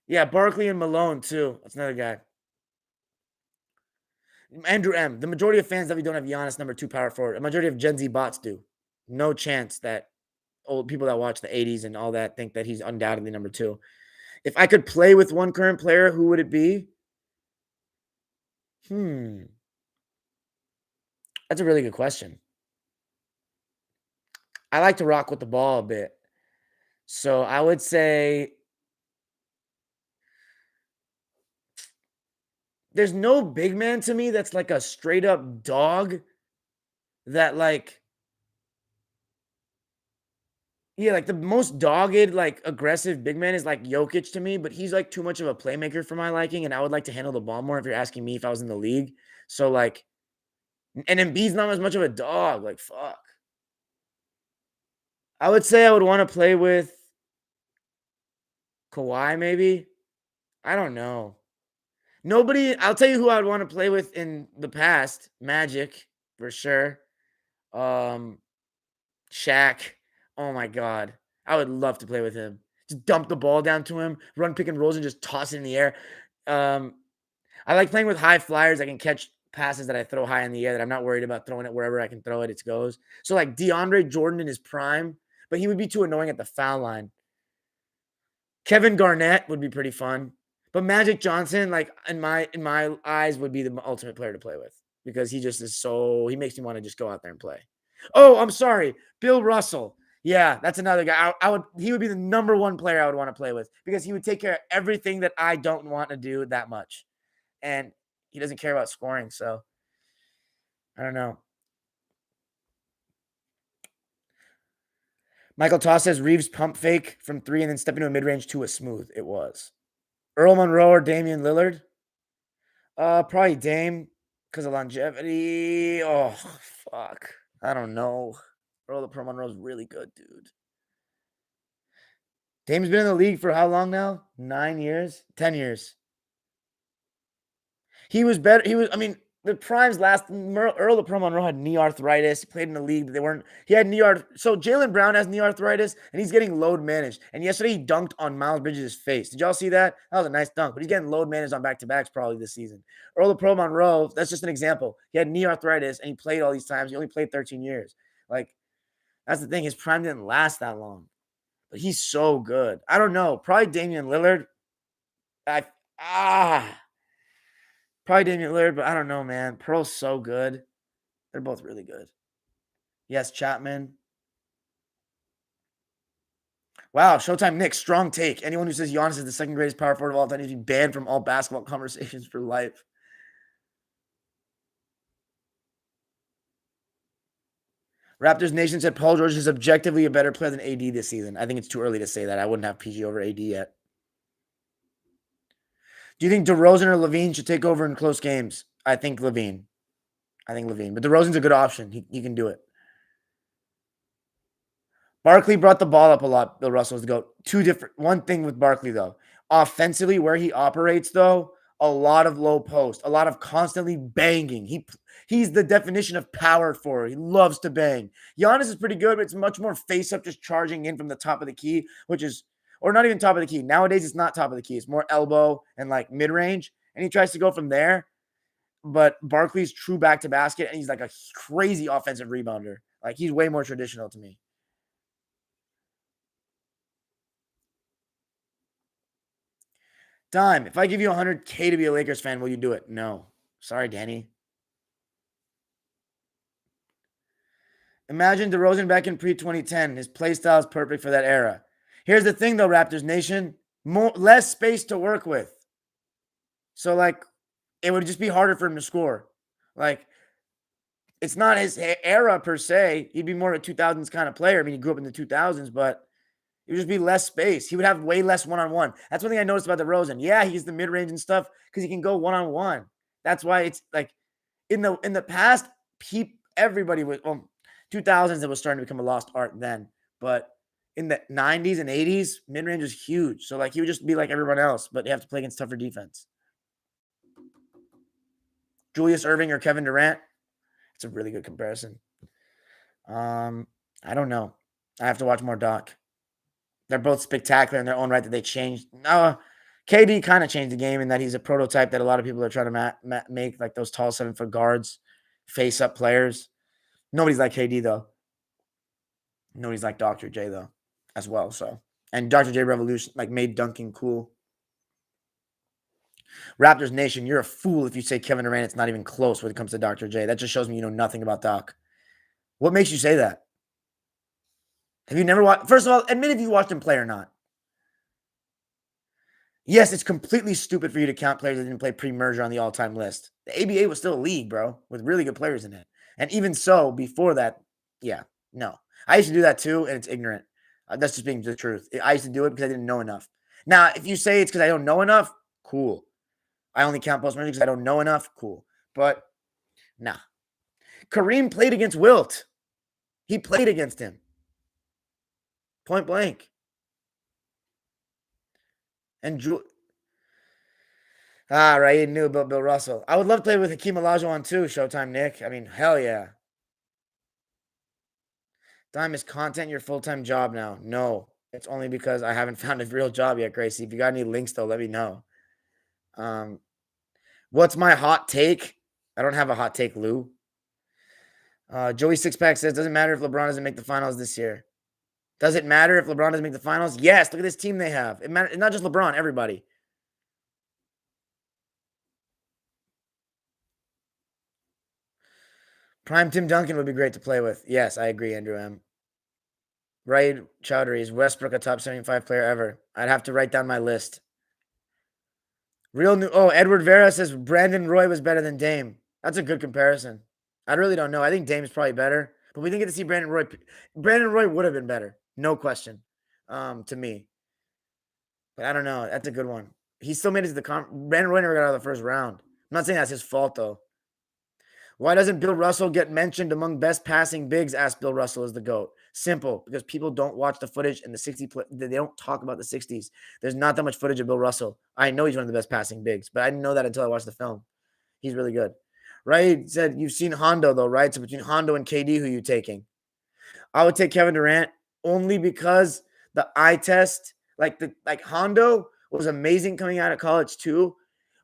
Yeah. Barkley and Malone, too. That's another guy. Andrew M. The majority of fans that we don't have Giannis number 2 power forward. The majority of Gen Z bots do. No chance that old people that watch the 80s and all that think that he's undoubtedly number 2. If I could play with one current player, who would it be? Hmm. That's a really good question. I like to rock with the ball a bit. So I would say there's no big man to me that's like a straight up dog that like yeah, like the most dogged, like aggressive big man is like Jokic to me, but he's like too much of a playmaker for my liking, and I would like to handle the ball more if you're asking me if I was in the league. So like, and Embiid's not as much of a dog. Like fuck. I would say I would want to play with Kawhi, maybe. I don't know. Nobody. I'll tell you who I'd want to play with in the past. Magic for sure. Um, Shaq. Oh my god, I would love to play with him. Just dump the ball down to him, run pick and rolls, and just toss it in the air. Um, I like playing with high flyers. I can catch passes that I throw high in the air that I'm not worried about throwing it wherever I can throw it. It goes. So like DeAndre Jordan in his prime, but he would be too annoying at the foul line. Kevin Garnett would be pretty fun. But Magic Johnson, like in my eyes, would be the ultimate player to play with because he just is so he makes me want to just go out there and play. Oh, I'm sorry, Bill Russell. Yeah, that's another guy. I would he would be the number one player I would want to play with because he would take care of everything that I don't want to do that much, and he doesn't care about scoring. So I don't know. Michael Toss says Reeves pump fake from 3 and then step into a mid range to a smooth. It was Earl Monroe or Damian Lillard. Probably Dame because of longevity. Oh, fuck. I don't know. Earl the Pro Monroe's really good, dude. Dame's been in the league for how long now? 9 years? 10 years. He was better. I mean, the primes last. Earl the Pro Monroe had knee arthritis. He played in the league. He had knee arthritis. So Jaylen Brown has knee arthritis and he's getting load managed. And yesterday he dunked on Miles Bridges' face. Did y'all see that? That was a nice dunk, but he's getting load managed on back to backs probably this season. Earl the Pro Monroe, that's just an example. He had knee arthritis and he played all these times. He only played 13 years. Like, that's the thing. His prime didn't last that long, but he's so good. I don't know. Probably Damian Lillard. I, ah, Probably Damian Lillard, but I don't know, man. Pearl's so good. They're both really good. Yes, Chapman. Wow, Showtime Nick, strong take. Anyone who says Giannis is the second greatest power forward of all time needs to be banned from all basketball conversations for life. Raptors Nation said Paul George is objectively a better player than AD this season. I think it's too early to say that. I wouldn't have PG over AD yet. Do you think DeRozan or Levine should take over in close games? I think Levine. But DeRozan's a good option. He can do it. Barkley brought the ball up a lot. Bill Russell's to go. One thing with Barkley, though. Offensively, where he operates, though, a lot of low post, a lot of constantly banging. He's the definition of power forward. He loves to bang. Giannis is pretty good, but it's much more face up, just charging in from the top of the key, or not even top of the key. Nowadays, it's not top of the key. It's more elbow and like mid range, and he tries to go from there. But Barkley's true back to basket, and he's like a crazy offensive rebounder. Like he's way more traditional to me. Dime, if I give you $100K to be a Lakers fan, will you do it? No. Sorry, Danny. Imagine DeRozan back in pre-2010. His play style is perfect for that era. Here's the thing, though, Raptors Nation. Less space to work with. So, like, it would just be harder for him to score. Like, it's not his era per se. He'd be more of a 2000s kind of player. I mean, he grew up in the 2000s, but it would just be less space. He would have way less one-on-one. That's one thing I noticed about DeRozan. Yeah, he's the mid-range and stuff because he can go one-on-one. That's why it's like in the past, everybody was 2000s. It was starting to become a lost art then, but in the 90s and 80s, mid-range was huge. So like he would just be like everyone else, but you have to play against tougher defense. Julius Irving or Kevin Durant. It's a really good comparison. I don't know. I have to watch more doc. They're both spectacular in their own right that they changed. KD kind of changed the game in that he's a prototype that a lot of people are trying to make, like those tall 7-foot guards, face up players. Nobody's like KD though. Nobody's like Dr. J though, as well. So, and Dr. J Revolution like made dunking cool. Raptors Nation, you're a fool if you say Kevin Durant. It's not even close when it comes to Dr. J. That just shows me you know nothing about Doc. What makes you say that? Have you never watched? First of all, admit if you watched him play or not. Yes, it's completely stupid for you to count players that didn't play pre-merger on the all-time list. The ABA was still a league, bro, with really good players in it. And even so, before that, yeah, no. I used to do that too, and it's ignorant. That's just being the truth. I used to do it because I didn't know enough. Now, if you say it's because I don't know enough, cool. I only count post-merger because I don't know enough, cool. But, nah. Kareem played against Wilt. He played against him. Point blank. And right. You knew about Bill Russell. I would love to play with Hakeem Olajuwon too. Showtime, Nick. I mean, hell yeah. Dime, is content your full-time job now? No, it's only because I haven't found a real job yet, Gracie. If you got any links, though, let me know. What's my hot take? I don't have a hot take, Lou. Joey Sixpack says, doesn't matter if LeBron doesn't make the finals this year. Does it matter if LeBron doesn't make the finals? Yes, look at this team they have. It matters, not just LeBron, everybody. Prime Tim Duncan would be great to play with. Yes, I agree, Andrew M. Raid Chowdhury, is Westbrook a top 75 player ever? I'd have to write down my list. Edward Vera says Brandon Roy was better than Dame. That's a good comparison. I really don't know. I think Dame's probably better, but we didn't get to see Brandon Roy. Brandon Roy would have been better, no question, to me. But I don't know. That's a good one. He still made it to the Brandon Roy never got out of the first round. I'm not saying that's his fault though. Why doesn't Bill Russell get mentioned among best passing bigs? Asked Bill Russell is the GOAT. Simple, because people don't watch the footage in the 60s. They don't talk about the 60s. There's not that much footage of Bill Russell. I know he's one of the best passing bigs, but I didn't know that until I watched the film. He's really good. Right? Said you've seen Hondo though, right? So between Hondo and KD, who are you taking? I would take Kevin Durant only because the eye test, like Hondo was amazing coming out of college too.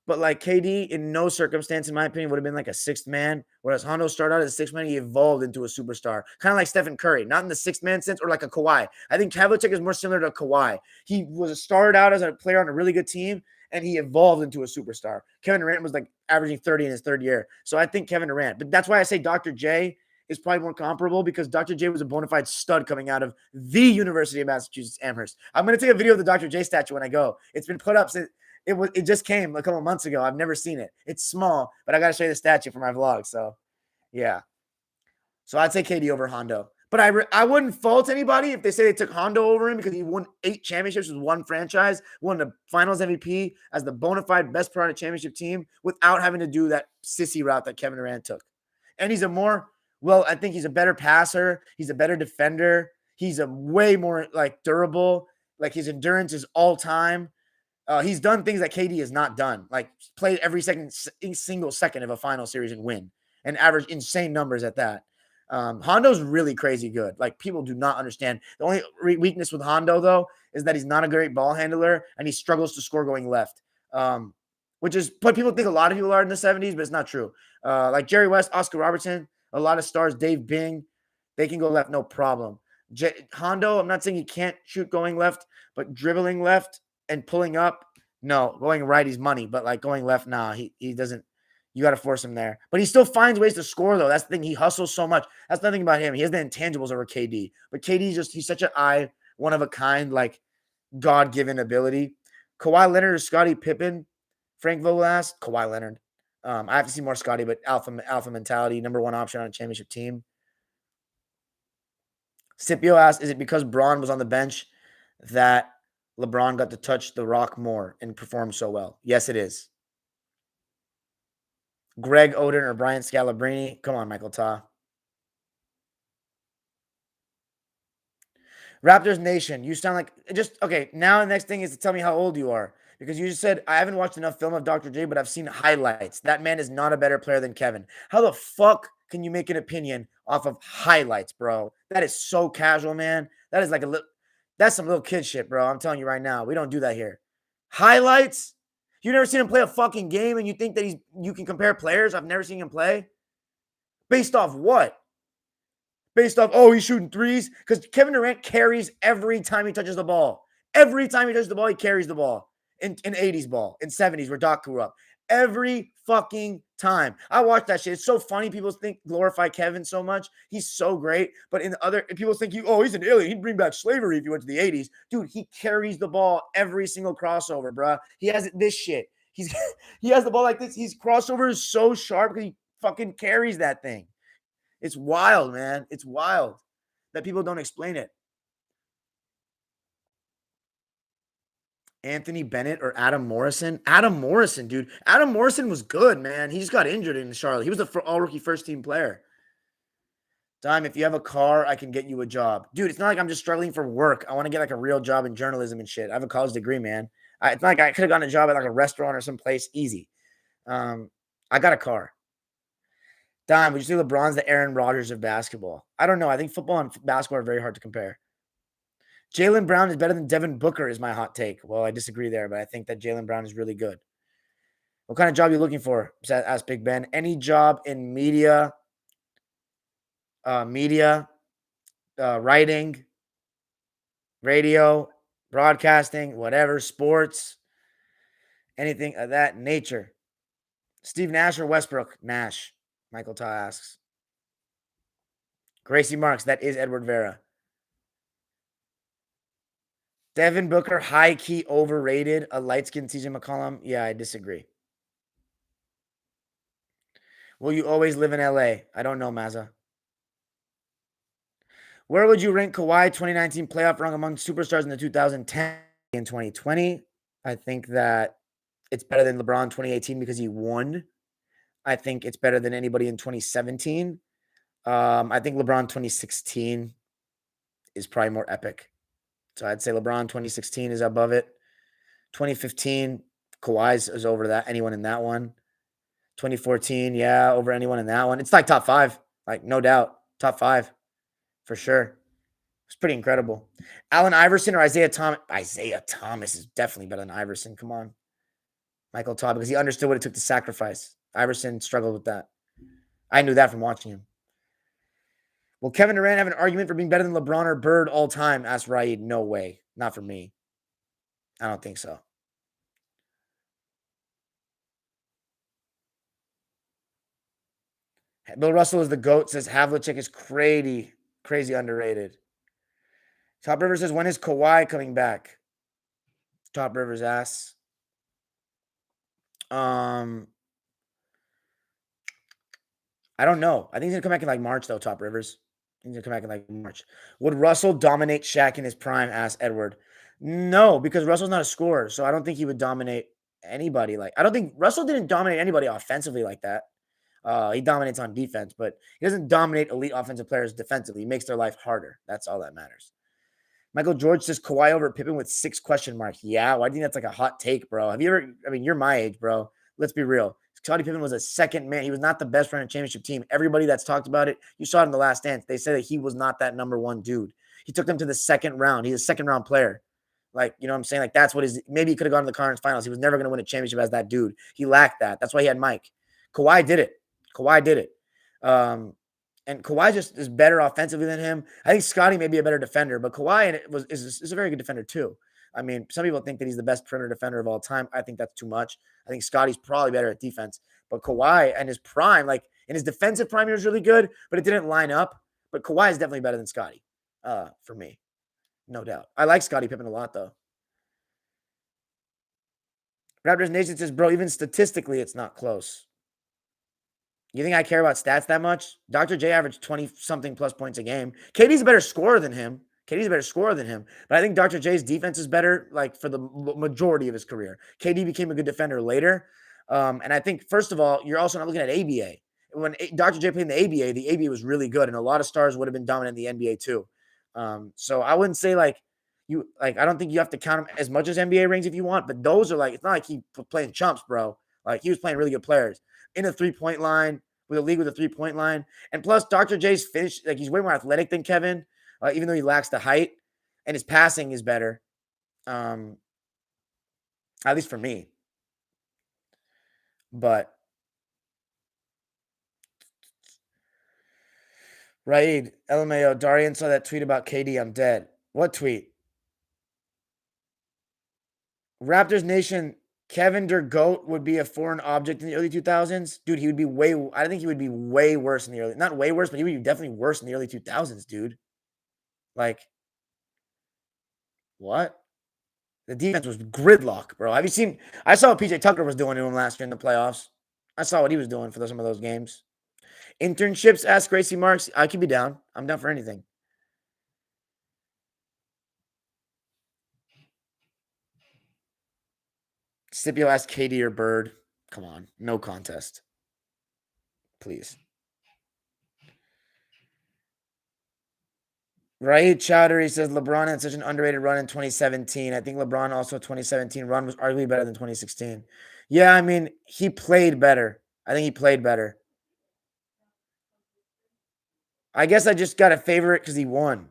But like KD, in no circumstance, in my opinion, would have been like a sixth man. Whereas Hondo started out as a sixth man, he evolved into a superstar. Kind of like Stephen Curry, not in the sixth man sense or like a Kawhi. I think Havlicek is more similar to Kawhi. He started out as a player on a really good team, and he evolved into a superstar. Kevin Durant was like averaging 30 in his third year. So I think Kevin Durant. But that's why I say Dr. J is probably more comparable because Dr. J was a bona fide stud coming out of the University of Massachusetts Amherst. I'm going to take a video of the Dr. J statue when I go. It's been put up since it just came a couple months ago. I've never seen it. It's small, but I got to show you the statue for my vlog. So, yeah. So I'd say KD over Hondo. But I wouldn't fault anybody if they say they took Hondo over him because he won 8 championships with one franchise, won the Finals MVP as the bona fide best player on a championship team without having to do that sissy route that Kevin Durant took. And he's I think he's a better passer. He's a better defender. He's a way more like durable. Like his endurance is all time. He's done things that KD has not done, like played every single second of a final series and win and average insane numbers at that. Hondo's really crazy good. Like people do not understand. The only weakness with Hondo though is that he's not a great ball handler and he struggles to score going left. Which is what people think a lot of people are in the 70s, but it's not true. Like Jerry West, Oscar Robertson, a lot of stars, Dave Bing, they can go left, no problem. Hondo, I'm not saying he can't shoot going left, but dribbling left and pulling up, no. Going right, he's money, but like going left, nah, he doesn't. You got to force him there. But he still finds ways to score, though. That's the thing. He hustles so much. That's nothing about him. He has the intangibles over KD. But KD he's such an one of a kind, like God-given ability. Kawhi Leonard or Scottie Pippen? Frank Vogel asked. Kawhi Leonard. I have to see more Scottie, but alpha mentality, number one option on a championship team. Scipio asked, is it because Braun was on the bench that LeBron got to touch the rock more and perform so well? Yes, it is. Greg Oden or Brian Scalabrine? Come on, Michael Ta. Raptors Nation, you sound like okay. Now the next thing is to tell me how old you are because you just said I haven't watched enough film of Dr. J, but I've seen highlights. That man is not a better player than Kevin. How the fuck can you make an opinion off of highlights, bro? That is so casual, man. That is like that's some little kid shit, bro. I'm telling you right now, we don't do that here. Highlights? You never seen him play a fucking game and you think that you can compare players? I've never seen him play. Based off what? based off, oh, he's shooting threes, because Kevin Durant carries every time he touches the ball. Every time he touches the ball, he carries the ball. In 80s ball, in 70s, where Doc grew up. Every fucking time. I watch that shit. It's so funny. People think glorify Kevin so much. He's so great. But in the other, people think he's an alien. He'd bring back slavery if he went to the 80s. Dude, he carries the ball every single crossover, bro. He has this shit. He has the ball like this. His crossover is so sharp because he fucking carries that thing. It's wild, man. It's wild that people don't explain it. Anthony Bennett or Adam Morrison? Adam Morrison, dude. Adam Morrison was good, man. He just got injured in Charlotte. He was the all-rookie first-team player. Dime, if you have a car, I can get you a job. Dude, it's not like I'm just struggling for work. I want to get like a real job in journalism and shit. I have a college degree, man. It's not like I could have gotten a job at like a restaurant or someplace easy. I got a car. Dime, would you say LeBron's the Aaron Rodgers of basketball? I don't know. I think football and basketball are very hard to compare. Jaylen Brown is better than Devin Booker is my hot take. Well, I disagree there, but I think that Jaylen Brown is really good. What kind of job are you looking for? Asked Big Ben. Any job in media, writing, radio, broadcasting, whatever, sports, anything of that nature. Steve Nash or Westbrook? Nash. Michael Ta asks. Gracie Marks, that is Edward Vera. Devin Booker, high-key overrated. A light-skinned CJ McCollum? Yeah, I disagree. Will you always live in LA? I don't know, Mazza. Where would you rank Kawhi 2019 playoff run among superstars in the 2010 and 2020? I think that it's better than LeBron 2018 because he won. I think it's better than anybody in 2017. I think LeBron 2016 is probably more epic. So I'd say LeBron 2016 is above it. 2015, Kawhi's is over that. Anyone in that one. 2014, yeah, over anyone in that one. It's like top 5, like no doubt. Top 5 for sure. It's pretty incredible. Allen Iverson or Isaiah Thomas? Isaiah Thomas is definitely better than Iverson. Come on. Michael Todd, because he understood what it took to sacrifice. Iverson struggled with that. I knew that from watching him. Will Kevin Durant have an argument for being better than LeBron or Bird all time? Asked Raid. No way. Not for me. I don't think so. Bill Russell is the GOAT, says Havlicek is crazy underrated. Top Rivers says, when is Kawhi coming back? Top Rivers asks. I don't know. I think he's going to come back in like March, though, Top Rivers. He's going to come back in like March. Would Russell dominate Shaq in his prime? Asked Edward. No, because Russell's not a scorer, so I don't think he would dominate anybody. I don't think Russell didn't dominate anybody offensively like that. He dominates on defense, but he doesn't dominate elite offensive players defensively. He makes their life harder. That's all that matters. Michael George says Kawhi over Pippen with 6 question marks. Yeah, well, I think that's like a hot take, bro. Have you ever? I mean, you're my age, bro. Let's be real. Scottie Pippen was a second man. He was not the best running championship team. Everybody that's talked about it, you saw it in the Last Dance. They said that he was not that number one dude. He took them to the second round. He's a second round player. Like, you know what I'm saying? Like, that's what maybe he could have gone to the conference finals. He was never going to win a championship as that dude. He lacked that. That's why he had Mike. Kawhi did it. And Kawhi just is better offensively than him. I think Scottie may be a better defender, but Kawhi is a very good defender too. I mean, some people think that he's the best perimeter defender of all time. I think that's too much. I think Scottie's probably better at defense. But Kawhi and his prime, like in his defensive prime, he was really good, but it didn't line up. But Kawhi is definitely better than Scottie, for me. No doubt. I like Scottie Pippen a lot, though. Raptors Nation says, bro, even statistically, it's not close. You think I care about stats that much? Dr. J averaged 20-something plus points a game. KD's a better scorer than him. But I think Dr. J's defense is better, like, for the majority of his career. KD became a good defender later. And I think, first of all, you're also not looking at ABA. When Dr. J played in the ABA was really good, and a lot of stars would have been dominant in the NBA too. So I wouldn't say, I don't think you have to count him as much as NBA rings if you want, but those are it's not like he was playing chumps, bro. Like, he was playing really good players. In a three-point line, with a league with a three-point line. And plus, Dr. J's finish, he's way more athletic than Kevin, even though he lacks the height. And his passing is better, at least for me. But Raid, LMAO, Darian saw that tweet about KD. I'm dead. What tweet? Raptors Nation, Kevin Durgoat would be a foreign object in the early 2000s. Dude, he would be I think he would be way worse in the early, not way worse, but he would be definitely worse in the early 2000s, dude. Like, what? The defense was gridlock, bro. Have you seen? I saw what PJ Tucker was doing to him last year in the playoffs. I saw what he was doing for some of those games. Internships, ask Gracie Marks. I could be down. I'm down for anything. Scipio asked Katie or Bird. Come on. No contest. Please. Raheed Chowdhury says LeBron had such an underrated run in 2017. I think LeBron also 2017 run was arguably better than 2016. Yeah, I mean, he played better. I think he played better. I guess I just got to favor it because he won.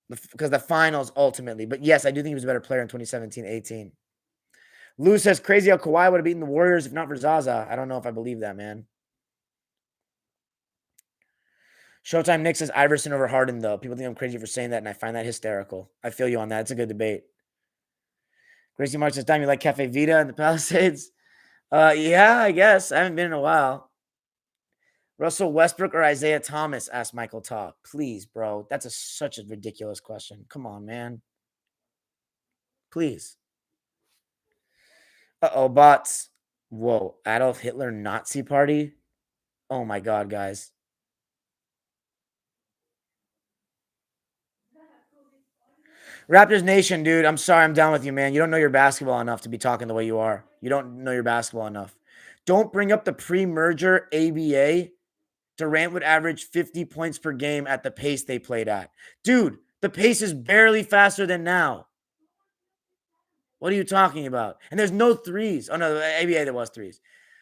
Because the finals ultimately. But yes, I do think he was a better player in 2017-18. Lou says crazy how Kawhi would have beaten the Warriors if not for Zaza. I don't know if I believe that, man. Showtime Nick says Iverson over Harden, though. People think I'm crazy for saying that, and I find that hysterical. I feel you on that. It's a good debate. Gracie Mark says, "Time you like Cafe Vita in the Palisades?" Yeah, I guess. I haven't been in a while. Russell Westbrook or Isaiah Thomas? Asked Michael Talk. Please, bro. That's such a ridiculous question. Come on, man. Please. Uh-oh, bots. Whoa. Adolf Hitler Nazi party? Oh my God, guys. Raptors Nation, dude. I'm sorry. I'm down with you, man. You don't know your basketball enough to be talking the way you are. You don't know your basketball enough. Don't bring up the pre-merger ABA. Durant would average 50 points per game at the pace they played at. Dude, the pace is barely faster than now. What are you talking about? And there's no threes. Oh, no, ABA, there was threes.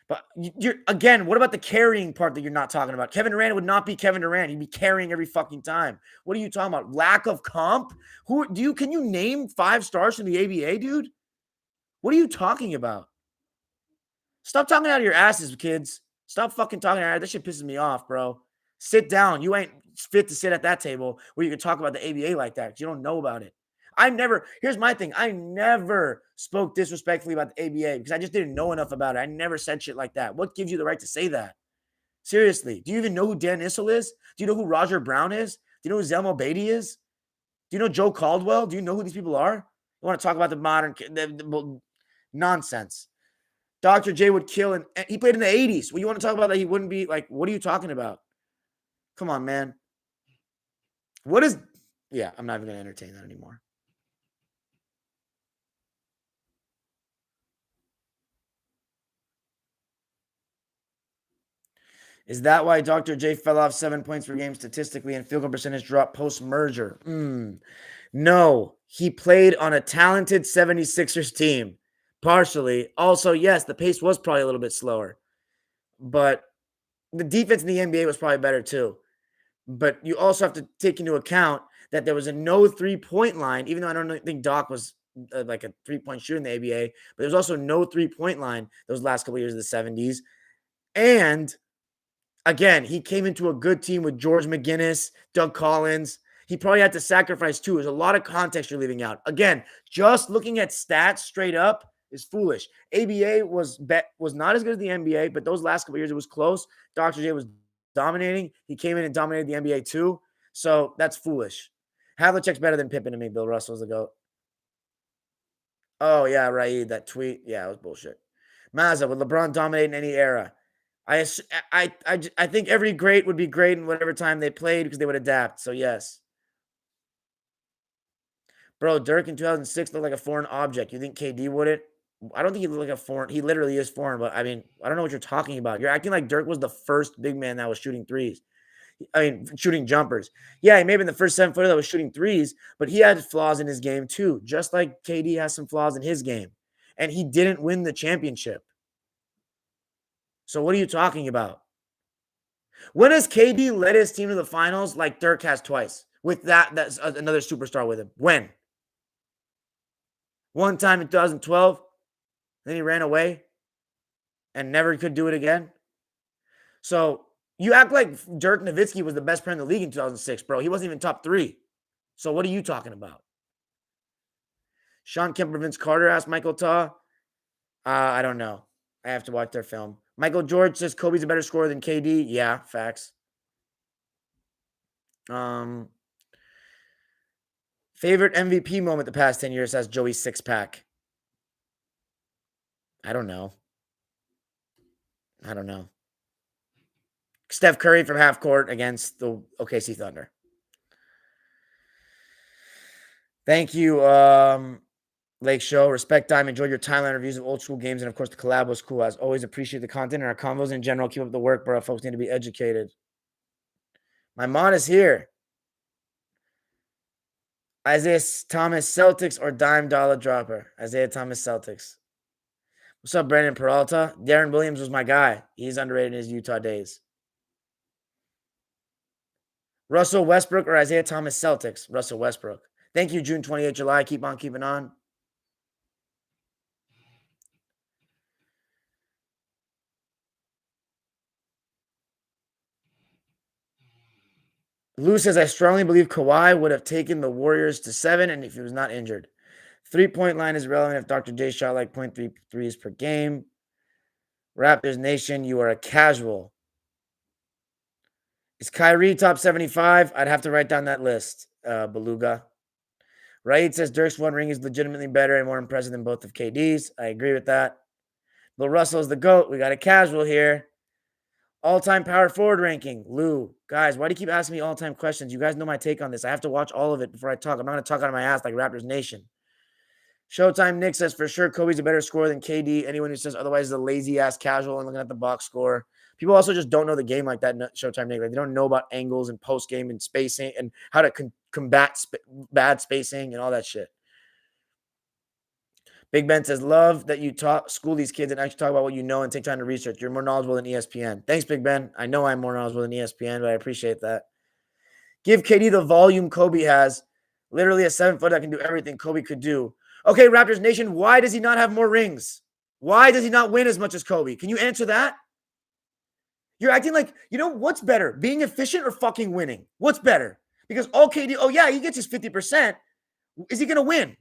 But you're again, what about the carrying part that you're not talking about? Kevin Durant would not be Kevin Durant. He'd be carrying every fucking time. What are you talking about? Lack of comp? Can you name 5 stars from the ABA, dude? What are you talking about? Stop talking out of your asses, kids. Stop fucking talking out. That shit pisses me off, bro. Sit down. You ain't fit to sit at that table where you can talk about the ABA like that because you don't know about it. Here's my thing. I never spoke disrespectfully about the ABA because I just didn't know enough about it. I never said shit like that. What gives you the right to say that? Seriously. Do you even know who Dan Issel is? Do you know who Roger Brown is? Do you know who Zelmo Beatty is? Do you know Joe Caldwell? Do you know who these people are? You want to talk about the modern nonsense. Dr. J would kill, and he played in the 80s. Well, you want to talk about that? He wouldn't be like, what are you talking about? Come on, man. Yeah, I'm not even going to entertain that anymore. Is that why Dr. J fell off 7 points per game statistically and field goal percentage dropped post merger? No, he played on a talented 76ers team, partially. Also, yes, the pace was probably a little bit slower, but the defense in the NBA was probably better too. But you also have to take into account that there was a no 3-point line, even though I don't think Doc was like a 3-point shooter in the ABA, but there's also no 3-point line those last couple of years of the 70s. And again, he came into a good team with George McGinnis, Doug Collins. He probably had to sacrifice too. There's a lot of context you're leaving out. Again, just looking at stats straight up is foolish. ABA was not as good as the NBA, but those last couple of years it was close. Dr. J was dominating. He came in and dominated the NBA too. So that's foolish. Havlicek's better than Pippen to me. Bill Russell's the GOAT. Oh, yeah, right. That tweet. Yeah, it was bullshit. Mazza, would LeBron dominate in any era? I think every great would be great in whatever time they played because they would adapt. So, yes. Bro, Dirk in 2006 looked like a foreign object. You think KD wouldn't? I don't think he looked like a foreign. He literally is foreign, but I mean, I don't know what you're talking about. You're acting like Dirk was the first big man that was shooting threes. I mean, shooting jumpers. Yeah, he may have been the first 7-footer that was shooting threes, but he had flaws in his game too, just like KD has some flaws in his game. And he didn't win the championship. So what are you talking about? When has KD led his team to the finals like Dirk has twice? With that's another superstar with him. When? One time in 2012, then he ran away and never could do it again. So You act like Dirk Nowitzki was the best player in the league in 2006, bro. He wasn't even top 3. So what are you talking about? Sean Kemp or Vince Carter, asked Michael Taw. I don't know. I have to watch their film. Michael George says Kobe's a better scorer than KD. Yeah, facts. Favorite MVP moment the past 10 years, has Joey Sixpack. I don't know. Steph Curry from half court against the OKC Thunder. Thank you, Lake Show. Respect time. Enjoyed your timeline reviews of old school games. And of course, the collab was cool. As always, appreciate the content and our convos in general. Keep up the work, bro. Folks need to be educated. My mod is here. Isaiah Thomas Celtics or dime dollar dropper? Isaiah Thomas Celtics. What's up, Brandon Peralta? Darren Williams was my guy. He's underrated in his Utah days. Russell Westbrook or Isaiah Thomas Celtics? Russell Westbrook. Thank you, June 28th, July. Keep on keeping on. Lou says, I strongly believe Kawhi would have taken the Warriors to 7 and if he was not injured. 3-point line is relevant if Dr. J shot like 0.3 threes per game. Raptors Nation, you are a casual. Is Kyrie top 75? I'd have to write down that list, Beluga. Raid says Dirk's one ring is legitimately better and more impressive than both of KD's. I agree with that. Bill Russell is the GOAT. We got a casual here. All-time power forward ranking. Lou. Guys, why do you keep asking me all-time questions? You guys know my take on this. I have to watch all of it before I talk. I'm not going to talk out of my ass like Raptors Nation. Showtime Nick says, for sure, Kobe's a better scorer than KD. Anyone who says otherwise is a lazy-ass casual and looking at the box score. People also just don't know the game like that, Showtime Nick. Like, they don't know about angles and post-game and spacing and how to combat bad spacing and all that shit. Big Ben says, love that you school these kids and actually talk about what you know and take time to research. You're more knowledgeable than ESPN. Thanks, Big Ben. I know I'm more knowledgeable than ESPN, but I appreciate that. Give KD the volume Kobe has. Literally a 7-foot that can do everything Kobe could do. Okay, Raptors Nation, why does he not have more rings? Why does he not win as much as Kobe? Can you answer that? You're acting like, what's better? Being efficient or fucking winning? What's better? Because all KD, he gets his 50%. Is he going to win?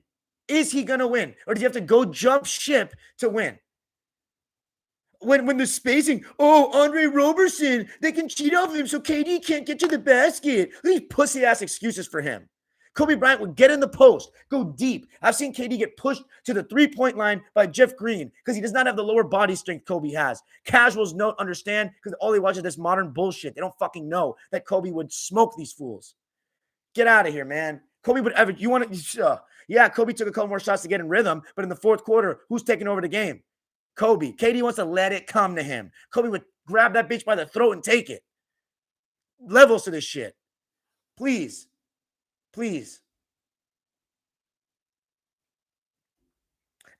Is he going to win? Or does he have to go jump ship to win? When the spacing, Andre Roberson, they can cheat off of him so KD can't get to the basket. These pussy-ass excuses for him. Kobe Bryant would get in the post, go deep. I've seen KD get pushed to the three-point line by Jeff Green because he does not have the lower body strength Kobe has. Casuals don't understand because all they watch is this modern bullshit. They don't fucking know that Kobe would smoke these fools. Get out of here, man. Kobe would ever, Kobe took a couple more shots to get in rhythm, but in the fourth quarter, who's taking over the game? Kobe. KD wants to let it come to him. Kobe would grab that bitch by the throat and take it. Levels to this shit. Please.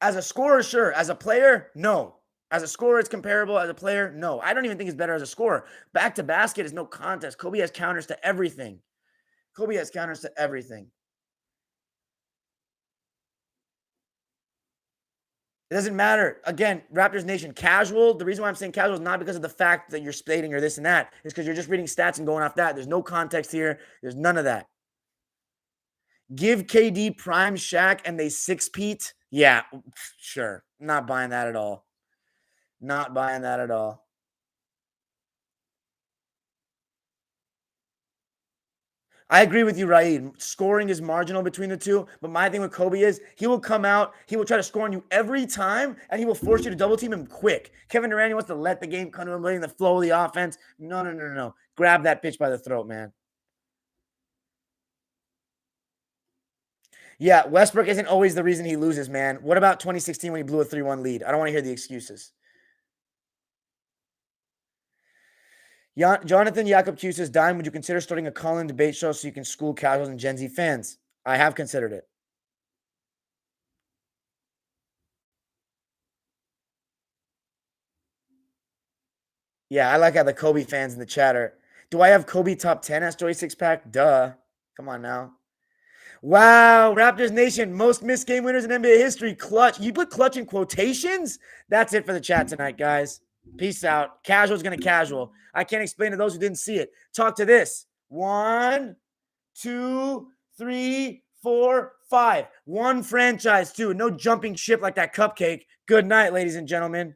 As a scorer, sure. As a player, no. As a scorer, it's comparable. As a player, no. I don't even think he's better as a scorer. Back to basket is no contest. Kobe has counters to everything. It doesn't matter. Again, Raptors Nation, casual. The reason why I'm saying casual is not because of the fact that you're splitting or this and that. It's because you're just reading stats and going off that. There's no context here. There's none of that. Give KD prime Shaq and they 6-peat. Yeah, sure. Not buying that at all. I agree with you, Raid. Scoring is marginal between the two, but my thing with Kobe is he will come out, he will try to score on you every time, and he will force you to double team him quick. Kevin Durant wants to let the game come to him, letting the flow of the offense. No. Grab that bitch by the throat, man. Yeah, Westbrook isn't always the reason he loses, man. What about 2016 when he blew a 3-1 lead? I don't want to hear the excuses. Jonathan Jakob Q says, Dime, would you consider starting a call-in debate show so you can school casuals and Gen Z fans? I have considered it. Yeah, I like how the Kobe fans in the chat are. Do I have Kobe top 10 as Joey Sixpack? Duh. Come on now. Wow, Raptors Nation, most missed game winners in NBA history. Clutch. You put clutch in quotations? That's it for the chat tonight, guys. Peace out. Casual's going to casual. I can't explain to those who didn't see it. Talk to this. 1, 2, 3, 4, 5. One franchise, too. No jumping ship like that cupcake. Good night, ladies and gentlemen.